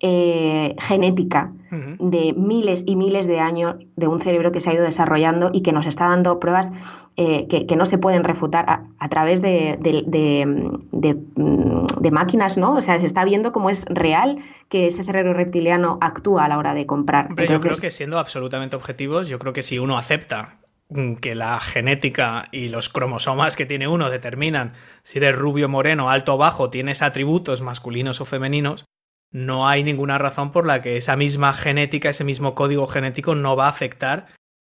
[SPEAKER 3] genética de miles y miles de años de un cerebro que se ha ido desarrollando y que nos está dando pruebas que no se pueden refutar a través de máquinas, ¿no? O sea, se está viendo cómo es real que ese cerebro reptiliano actúa a la hora de comprar.
[SPEAKER 2] Hombre, entonces, yo creo que siendo absolutamente objetivos, yo creo que si uno acepta que la genética y los cromosomas que tiene uno determinan si eres rubio, moreno, alto o bajo, tienes atributos masculinos o femeninos, no hay ninguna razón por la que esa misma genética, ese mismo código genético no va a afectar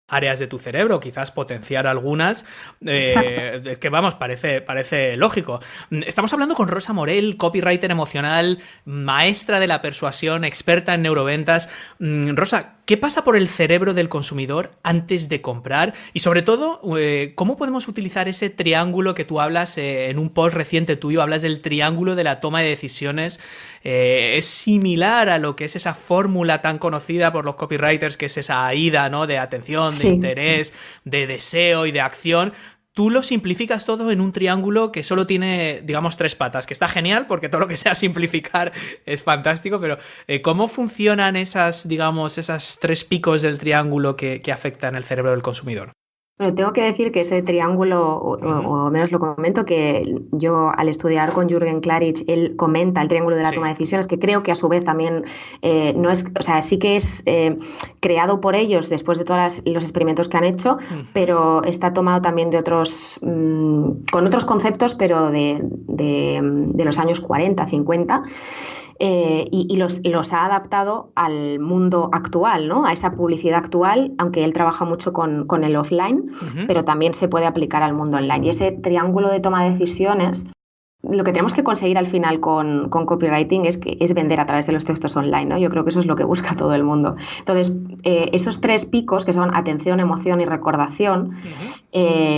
[SPEAKER 2] áreas de tu cerebro, quizás potenciar algunas, que vamos, parece lógico. Estamos hablando con Rosa Morell, copywriter emocional, maestra de la persuasión, experta en neuroventas. Rosa, ¿qué pasa por el cerebro del consumidor antes de comprar? Y sobre todo, ¿cómo podemos utilizar ese triángulo que tú hablas en un post reciente tuyo? Hablas del triángulo de la toma de decisiones. Es similar a lo que es esa fórmula tan conocida por los copywriters, que es esa AIDA, ¿no? De atención, de interés, de deseo y de acción. Tú lo simplificas todo en un triángulo que solo tiene, digamos, 3 patas, que está genial porque todo lo que sea simplificar es fantástico, pero ¿cómo funcionan esas 3 picos del triángulo que afectan el cerebro del consumidor?
[SPEAKER 3] Bueno, tengo que decir que ese triángulo, o al menos lo comento, que yo al estudiar con Jürgen Klarich, él comenta el triángulo de la toma de decisiones, que creo que a su vez también no es, o sea, sí que es creado por ellos después de todos los experimentos que han hecho, pero está tomado también de otros, con otros conceptos, pero de los años 40, 50. Y los ha adaptado al mundo actual, ¿no? A esa publicidad actual, aunque él trabaja mucho con el offline, pero también se puede aplicar al mundo online. Y ese triángulo de toma de decisiones, lo que tenemos que conseguir al final con copywriting es vender a través de los textos online, ¿no? Yo creo que eso es lo que busca todo el mundo. Entonces, esos 3 picos, que son atención, emoción y recordación,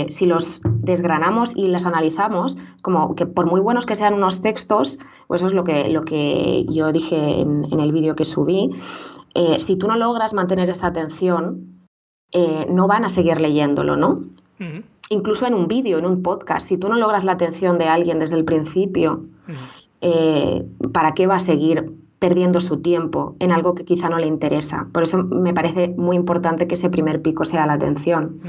[SPEAKER 3] si los desgranamos y los analizamos, como que por muy buenos que sean unos textos, pues eso es lo que yo dije en el vídeo que subí, si tú no logras mantener esa atención, no van a seguir leyéndolo, ¿no? Incluso en un vídeo, en un podcast, si tú no logras la atención de alguien desde el principio, ¿para qué va a seguir perdiendo su tiempo en algo que quizá no le interesa? Por eso me parece muy importante que ese primer pico sea la atención.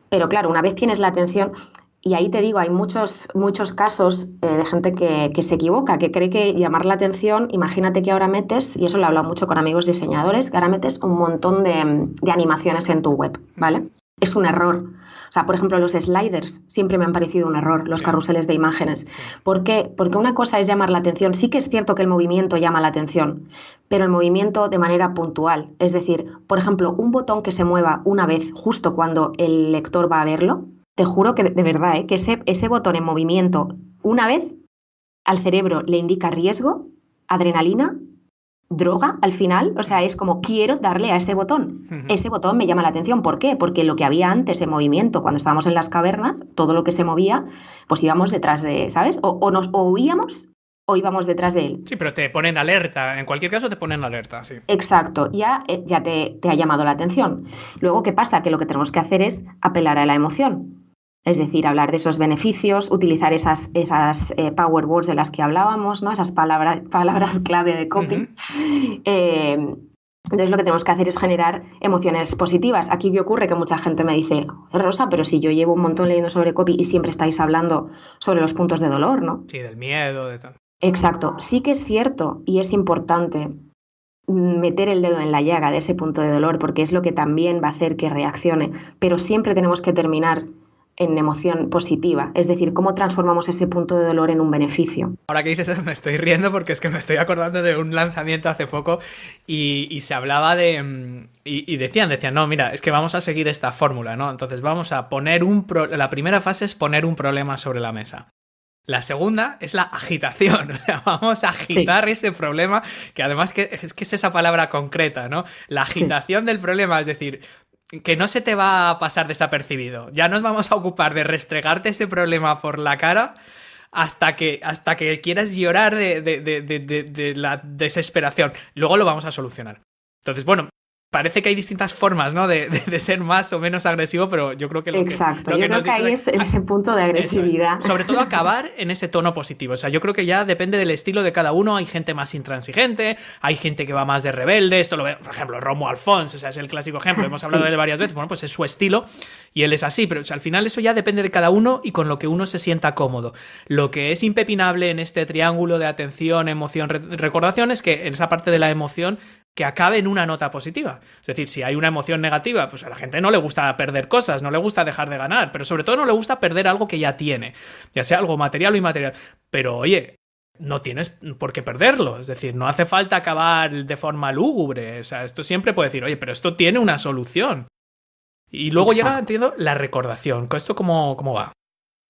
[SPEAKER 3] Pero claro, una vez tienes la atención, y ahí te digo, hay muchos casos de gente que se equivoca, que cree que llamar la atención, imagínate que ahora metes, y eso lo he hablado mucho con amigos diseñadores, que ahora metes un montón de animaciones en tu web, ¿vale? Es un error. O sea, por ejemplo, los sliders siempre me han parecido un error, los carruseles de imágenes. ¿Por qué? Porque una cosa es llamar la atención. Sí que es cierto que el movimiento llama la atención, pero el movimiento de manera puntual. Es decir, por ejemplo, un botón que se mueva una vez justo cuando el lector va a verlo, te juro que de verdad, que ese botón en movimiento una vez al cerebro le indica riesgo, adrenalina, droga al final, o sea, es como quiero darle a ese botón. Ese botón me llama la atención. ¿Por qué? Porque lo que había antes en movimiento, cuando estábamos en las cavernas, todo lo que se movía, pues íbamos detrás de, ¿sabes? O huíamos o íbamos detrás de él.
[SPEAKER 2] Sí, pero te ponen alerta, en cualquier caso te ponen alerta, sí.
[SPEAKER 3] Exacto, ya te ha llamado la atención. Luego, ¿qué pasa? Que lo que tenemos que hacer es apelar a la emoción. Es decir, hablar de esos beneficios, utilizar esas power words de las que hablábamos, ¿no? Esas palabras clave de copy. Entonces lo que tenemos que hacer es generar emociones positivas. Aquí ¿qué ocurre? Que mucha gente me dice, Rosa, pero si yo llevo un montón leyendo sobre copy y siempre estáis hablando sobre los puntos de dolor, ¿no?
[SPEAKER 2] Sí, del miedo, de tal.
[SPEAKER 3] Exacto. Sí que es cierto y es importante meter el dedo en la llaga de ese punto de dolor porque es lo que también va a hacer que reaccione. Pero siempre tenemos que terminar en emoción positiva, es decir, cómo transformamos ese punto de dolor en un beneficio.
[SPEAKER 2] Ahora que dices eso me estoy riendo porque es que me estoy acordando de un lanzamiento hace poco y se hablaba de... Y decían, no, mira, es que vamos a seguir esta fórmula, ¿no? Entonces vamos a poner la primera fase es poner un problema sobre la mesa. La segunda es la agitación, o sea, vamos a agitar ese problema, que además es esa palabra concreta, ¿no? La agitación del problema, es decir, que no se te va a pasar desapercibido. Ya nos vamos a ocupar de restregarte ese problema por la cara hasta que quieras llorar de la desesperación. Luego lo vamos a solucionar. Entonces, bueno, parece que hay distintas formas, ¿no? de ser más o menos agresivo, pero yo creo que
[SPEAKER 3] Exacto, yo creo que ahí es ese punto de agresividad.
[SPEAKER 2] Sobre todo acabar en ese tono positivo. O sea, yo creo que ya depende del estilo de cada uno. Hay gente más intransigente, hay gente que va más de rebelde. Esto lo ve, por ejemplo, Romo Alfons, o sea, es el clásico ejemplo. Hemos hablado de él varias veces. Bueno, pues es su estilo y él es así. Pero o sea, al final eso ya depende de cada uno y con lo que uno se sienta cómodo. Lo que es impepinable en este triángulo de atención, emoción, recordación es que en esa parte de la emoción que acabe en una nota positiva. Es decir, si hay una emoción negativa, pues a la gente no le gusta perder cosas, no le gusta dejar de ganar, pero sobre todo no le gusta perder algo que ya tiene, ya sea algo material o inmaterial. Pero oye, no tienes por qué perderlo, es decir, no hace falta acabar de forma lúgubre. O sea, esto siempre puede decir, oye, pero esto tiene una solución. Y luego llega, entiendo, la recordación. ¿Esto cómo va?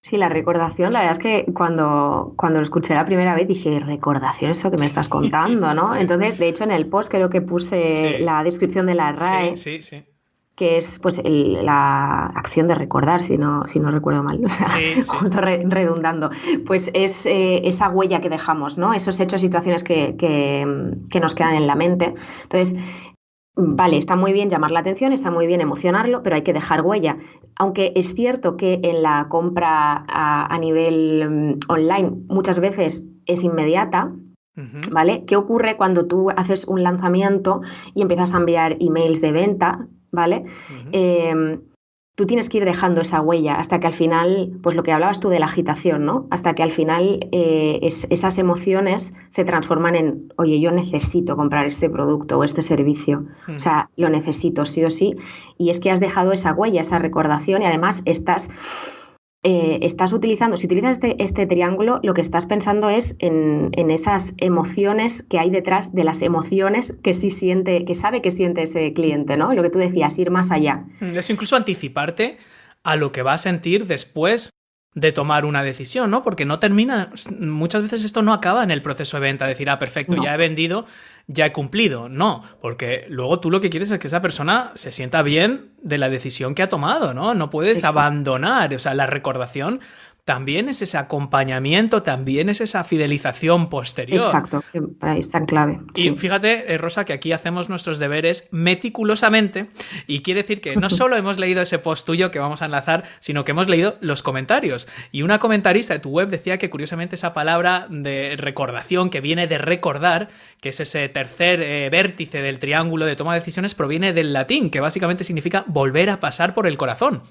[SPEAKER 3] Sí, la recordación, la verdad es que cuando lo escuché la primera vez dije, recordación, eso que me estás contando, ¿no?
[SPEAKER 2] Sí.
[SPEAKER 3] Entonces, de hecho, en el post creo que puse la descripción de la RAE,
[SPEAKER 2] sí.
[SPEAKER 3] que es pues la acción de recordar, si no recuerdo mal, o sea, redundando. Pues es esa huella que dejamos, ¿no? Esos hechos, situaciones que nos quedan en la mente. Entonces, vale, está muy bien llamar la atención, está muy bien emocionarlo, pero hay que dejar huella. Aunque es cierto que en la compra a nivel online muchas veces es inmediata, ¿vale? ¿Qué ocurre cuando tú haces un lanzamiento y empiezas a enviar emails de venta, ¿vale? Tú tienes que ir dejando esa huella hasta que al final, pues lo que hablabas tú de la agitación, ¿no? Hasta que al final esas emociones se transforman en, oye, yo necesito comprar este producto o este servicio. O sea, lo necesito sí o sí. Y es que has dejado esa huella, esa recordación y además estás utilizando, si utilizas este triángulo, lo que estás pensando es en esas emociones que hay detrás de las emociones que sí siente, que sabe que siente ese cliente, ¿no? Lo que tú decías, ir más allá.
[SPEAKER 2] Es incluso anticiparte a lo que va a sentir después de tomar una decisión, ¿no? Porque no termina, muchas veces esto no acaba en el proceso de venta, decir, perfecto, no. Ya he vendido, ya he cumplido. No, porque luego tú lo que quieres es que esa persona se sienta bien de la decisión que ha tomado, ¿no? No puedes abandonar, o sea, la recordación también es ese acompañamiento, también es esa fidelización posterior.
[SPEAKER 3] Exacto, ahí está en clave.
[SPEAKER 2] Y fíjate, Rosa, que aquí hacemos nuestros deberes meticulosamente y quiere decir que no solo hemos leído ese post tuyo que vamos a enlazar, sino que hemos leído los comentarios. Y una comentarista de tu web decía que curiosamente esa palabra de recordación, que viene de recordar, que es ese tercer vértice del triángulo de toma de decisiones, proviene del latín, que básicamente significa volver a pasar por el corazón.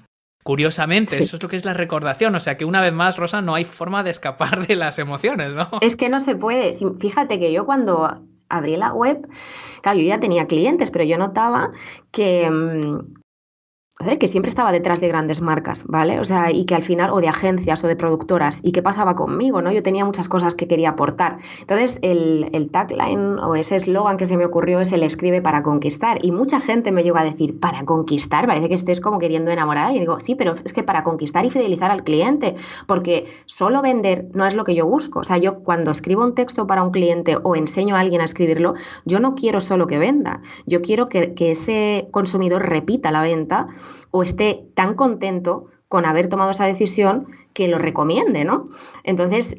[SPEAKER 2] Curiosamente, eso es lo que es la recordación. O sea que una vez más, Rosa, no hay forma de escapar de las emociones, ¿no?
[SPEAKER 3] Es que no se puede. Fíjate que yo cuando abrí la web, claro, yo ya tenía clientes, pero yo notaba que siempre estaba detrás de grandes marcas, ¿vale? O sea, y que al final, o de agencias o de productoras, ¿y qué pasaba conmigo, no? Yo tenía muchas cosas que quería aportar. Entonces, el tagline o ese eslogan que se me ocurrió es el escribe para conquistar. Y mucha gente me llegó a decir, ¿para conquistar? Parece que estés como queriendo enamorar. Y digo, sí, pero es que para conquistar y fidelizar al cliente, porque solo vender no es lo que yo busco. O sea, yo cuando escribo un texto para un cliente o enseño a alguien a escribirlo, yo no quiero solo que venda. Yo quiero que ese consumidor repita la venta o esté tan contento con haber tomado esa decisión que lo recomiende, ¿no? Entonces,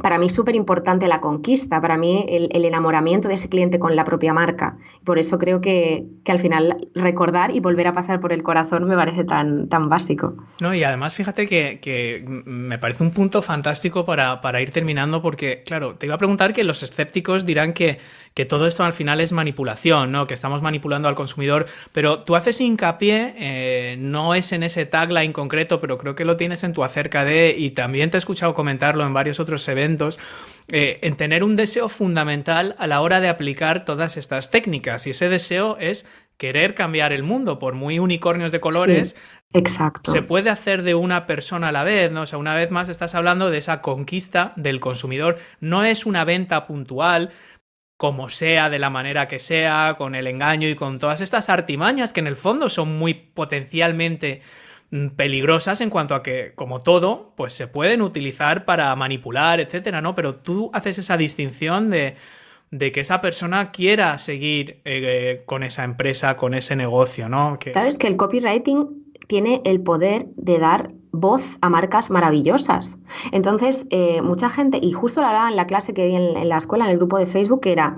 [SPEAKER 3] para mí es súper importante la conquista, para mí el enamoramiento de ese cliente con la propia marca. Por eso creo que al final recordar y volver a pasar por el corazón me parece tan básico.
[SPEAKER 2] No, y además fíjate que me parece un punto fantástico para ir terminando porque, claro, te iba a preguntar que los escépticos dirán que todo esto al final es manipulación, ¿no? Que estamos manipulando al consumidor, pero tú haces hincapié, no es en ese tagline concreto, pero creo que lo tienes en tu acerca de, y también te he escuchado comentarlo en varios otros eventos, en tener un deseo fundamental a la hora de aplicar todas estas técnicas, y ese deseo es querer cambiar el mundo, por muy unicornios de colores.
[SPEAKER 3] Sí, exacto.
[SPEAKER 2] Se puede hacer de una persona a la vez, ¿no? O sea, una vez más estás hablando de esa conquista del consumidor. No es una venta puntual, como sea, de la manera que sea, con el engaño y con todas estas artimañas que en el fondo son muy potencialmente peligrosas en cuanto a que, como todo, pues se pueden utilizar para manipular, etcétera, ¿no? Pero tú haces esa distinción de de que esa persona quiera seguir con esa empresa, con ese negocio, ¿no?
[SPEAKER 3] Claro, es que el copywriting tiene el poder de dar voz a marcas maravillosas. Entonces, mucha gente, y justo lo hablaba en la clase que di en la escuela, en el grupo de Facebook, que era,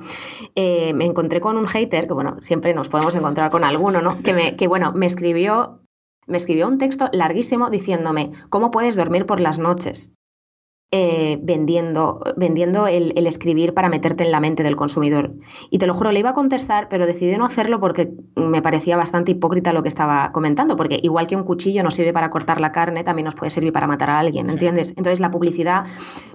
[SPEAKER 3] me encontré con un hater, que bueno, siempre nos podemos encontrar con alguno, ¿no? Que me escribió un texto larguísimo diciéndome, ¿cómo puedes dormir por las noches? Vendiendo el escribir para meterte en la mente del consumidor. Y te lo juro, le iba a contestar, pero decidí no hacerlo porque me parecía bastante hipócrita lo que estaba comentando, porque igual que un cuchillo nos sirve para cortar la carne, también nos puede servir para matar a alguien, ¿entiendes? Entonces la publicidad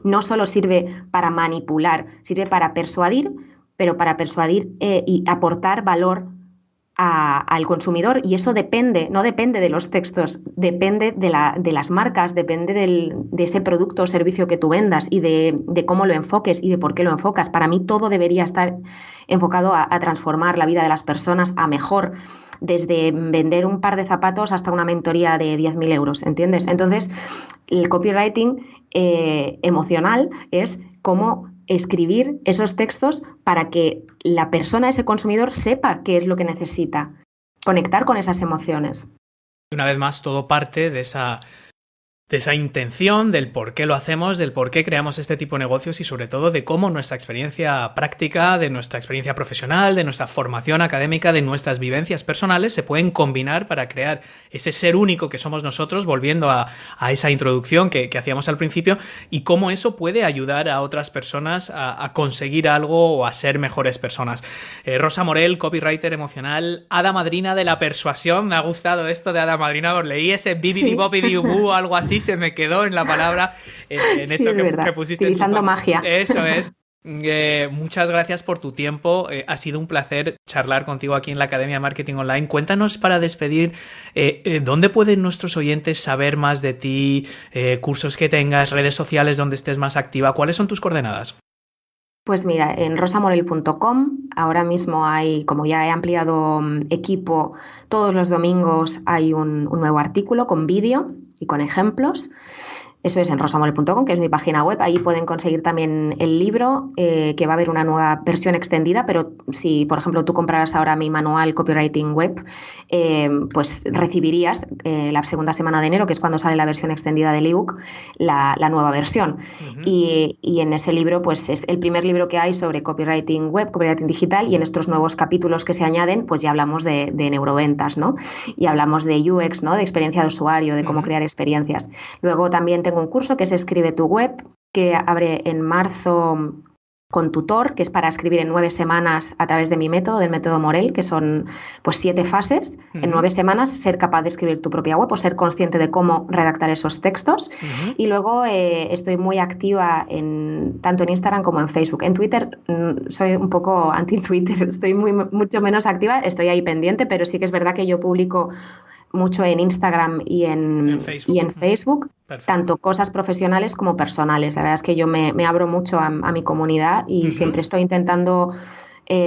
[SPEAKER 3] no solo sirve para manipular, sirve para persuadir, pero para persuadir y aportar valor al consumidor, y eso no depende de los textos, depende de las marcas, depende de ese producto o servicio que tú vendas y de cómo lo enfoques y de por qué lo enfocas. Para mí todo debería estar enfocado a transformar la vida de las personas a mejor, desde vender un par de zapatos hasta una mentoría de 10.000 euros, ¿entiendes? Entonces, el copywriting emocional es cómo escribir esos textos para que la persona, ese consumidor, sepa qué es lo que necesita, conectar con esas emociones.
[SPEAKER 2] Una vez más, todo parte de esa intención, del por qué lo hacemos, del por qué creamos este tipo de negocios y sobre todo de cómo nuestra experiencia práctica, de nuestra experiencia profesional, de nuestra formación académica, de nuestras vivencias personales se pueden combinar para crear ese ser único que somos nosotros, volviendo a esa introducción que hacíamos al principio, y cómo eso puede ayudar a otras personas a conseguir algo o a ser mejores personas. Rosa Morell, copywriter emocional, hada madrina de la persuasión. Me ha gustado esto de hada madrina, leí ese bibidi bopidi bu, algo así, se me quedó en la palabra, en eso que pusiste.
[SPEAKER 3] Utilizando magia.
[SPEAKER 2] Eso es. Muchas gracias por tu tiempo. Ha sido un placer charlar contigo aquí en la Academia de Marketing Online. Cuéntanos, para despedir, ¿dónde pueden nuestros oyentes saber más de ti? Cursos que tengas, redes sociales donde estés más activa. ¿Cuáles son tus coordenadas?
[SPEAKER 3] Pues mira, en rosamorell.com ahora mismo hay, como ya he ampliado equipo, todos los domingos hay un nuevo artículo con vídeo y con ejemplos. Eso es en rosamorell.com, que es mi página web. Ahí pueden conseguir también el libro, que va a haber una nueva versión extendida, pero si, por ejemplo, tú compraras ahora mi manual Copywriting Web, pues recibirías la segunda semana de enero, que es cuando sale la versión extendida del ebook, la nueva versión. Uh-huh. Y en ese libro, pues es el primer libro que hay sobre Copywriting Web, Copywriting Digital, y en estos nuevos capítulos que se añaden, pues ya hablamos de neuroventas, ¿no? Y hablamos de UX, ¿no? De experiencia de usuario, de cómo crear experiencias. Luego también tengo un curso que es Escribe tu Web, que abre en marzo con tutor, que es para escribir en 9 semanas a través de mi método, del método Morell, que son pues 7 fases. Uh-huh. En 9 semanas ser capaz de escribir tu propia web o ser consciente de cómo redactar esos textos. Uh-huh. Y luego estoy muy activa tanto en Instagram como en Facebook. En Twitter soy un poco anti-Twitter, estoy mucho menos activa, estoy ahí pendiente, pero sí que es verdad que yo publico mucho en Instagram y en Facebook, tanto cosas profesionales como personales. La verdad es que yo me abro mucho a mi comunidad y siempre estoy intentando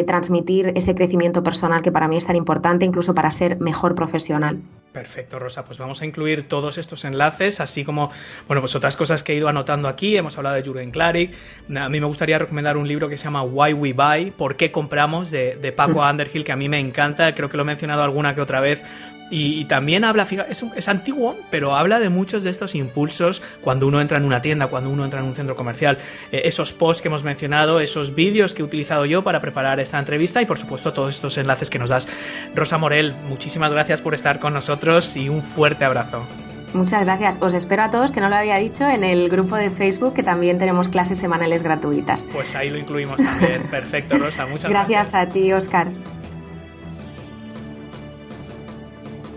[SPEAKER 3] transmitir ese crecimiento personal que para mí es tan importante, incluso para ser mejor profesional.
[SPEAKER 2] Perfecto, Rosa. Pues vamos a incluir todos estos enlaces, así como, bueno, pues otras cosas que he ido anotando aquí. Hemos hablado de Jürgen Klarik. A mí me gustaría recomendar un libro que se llama Why We Buy, ¿Por qué compramos?, de Paco Underhill, que a mí me encanta. Creo que lo he mencionado alguna que otra vez. Y también habla, es antiguo, pero habla de muchos de estos impulsos cuando uno entra en una tienda, cuando uno entra en un centro comercial. Esos posts que hemos mencionado, esos vídeos que he utilizado yo para preparar esta entrevista y, por supuesto, todos estos enlaces que nos das. Rosa Morell, muchísimas gracias por estar con nosotros y un fuerte abrazo.
[SPEAKER 3] Muchas gracias. Os espero a todos, que no lo había dicho, en el grupo de Facebook, que también tenemos clases semanales gratuitas.
[SPEAKER 2] Pues ahí lo incluimos también. Perfecto, Rosa. Muchas gracias.
[SPEAKER 3] Gracias a ti, Óscar.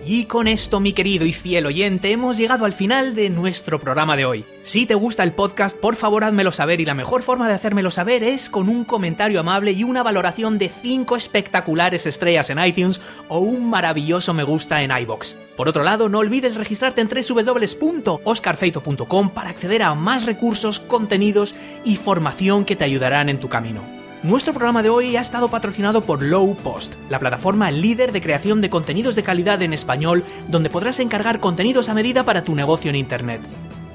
[SPEAKER 2] Y con esto, mi querido y fiel oyente, hemos llegado al final de nuestro programa de hoy. Si te gusta el podcast, por favor házmelo saber, y la mejor forma de hacérmelo saber es con un comentario amable y una valoración de 5 espectaculares estrellas en iTunes o un maravilloso me gusta en iVoox. Por otro lado, no olvides registrarte en www.oscarfeito.com para acceder a más recursos, contenidos y formación que te ayudarán en tu camino. Nuestro programa de hoy ha estado patrocinado por Lowpost, la plataforma líder de creación de contenidos de calidad en español, donde podrás encargar contenidos a medida para tu negocio en Internet.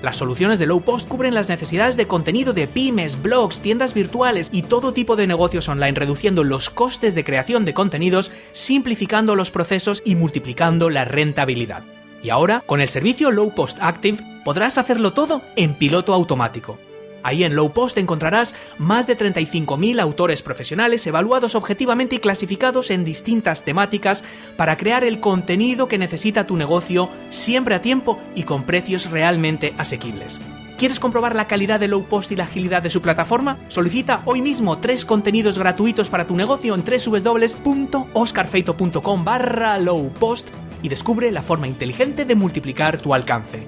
[SPEAKER 2] Las soluciones de Lowpost cubren las necesidades de contenido de pymes, blogs, tiendas virtuales y todo tipo de negocios online, reduciendo los costes de creación de contenidos, simplificando los procesos y multiplicando la rentabilidad. Y ahora, con el servicio Lowpost Active, podrás hacerlo todo en piloto automático. Ahí en Lowpost encontrarás más de 35.000 autores profesionales evaluados objetivamente y clasificados en distintas temáticas para crear el contenido que necesita tu negocio siempre a tiempo y con precios realmente asequibles. ¿Quieres comprobar la calidad de Lowpost y la agilidad de su plataforma? Solicita hoy mismo 3 contenidos gratuitos para tu negocio en www.oscarfeito.com/lowpost y descubre la forma inteligente de multiplicar tu alcance.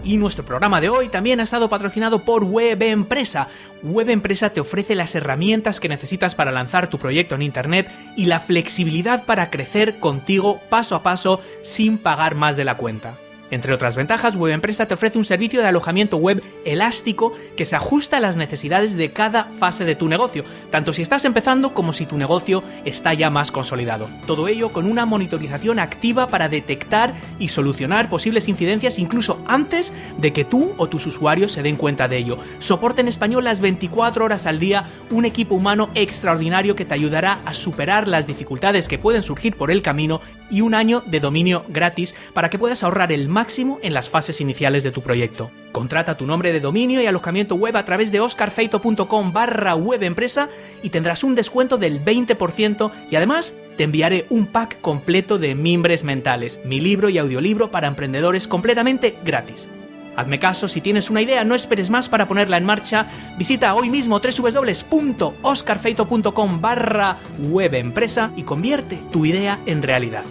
[SPEAKER 2] Y nuestro programa de hoy también ha estado patrocinado por WebEmpresa. WebEmpresa te ofrece las herramientas que necesitas para lanzar tu proyecto en Internet y la flexibilidad para crecer contigo paso a paso sin pagar más de la cuenta. Entre otras ventajas, WebEmpresa te ofrece un servicio de alojamiento web elástico que se ajusta a las necesidades de cada fase de tu negocio, tanto si estás empezando como si tu negocio está ya más consolidado. Todo ello con una monitorización activa para detectar y solucionar posibles incidencias incluso antes de que tú o tus usuarios se den cuenta de ello. Soporte en español las 24 horas al día, un equipo humano extraordinario que te ayudará a superar las dificultades que pueden surgir por el camino y un año de dominio gratis para que puedas ahorrar el máximo en las fases iniciales de tu proyecto. Contrata tu nombre de dominio y alojamiento web a través de oscarfeito.com/webempresa y tendrás un descuento del 20% y además te enviaré un pack completo de mimbres mentales, mi libro y audiolibro para emprendedores completamente gratis. Hazme caso, si tienes una idea, no esperes más para ponerla en marcha. Visita hoy mismo www.oscarfeito.com/webempresa y convierte tu idea en realidad.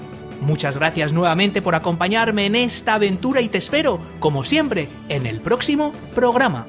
[SPEAKER 2] Muchas gracias nuevamente por acompañarme en esta aventura y te espero, como siempre, en el próximo programa.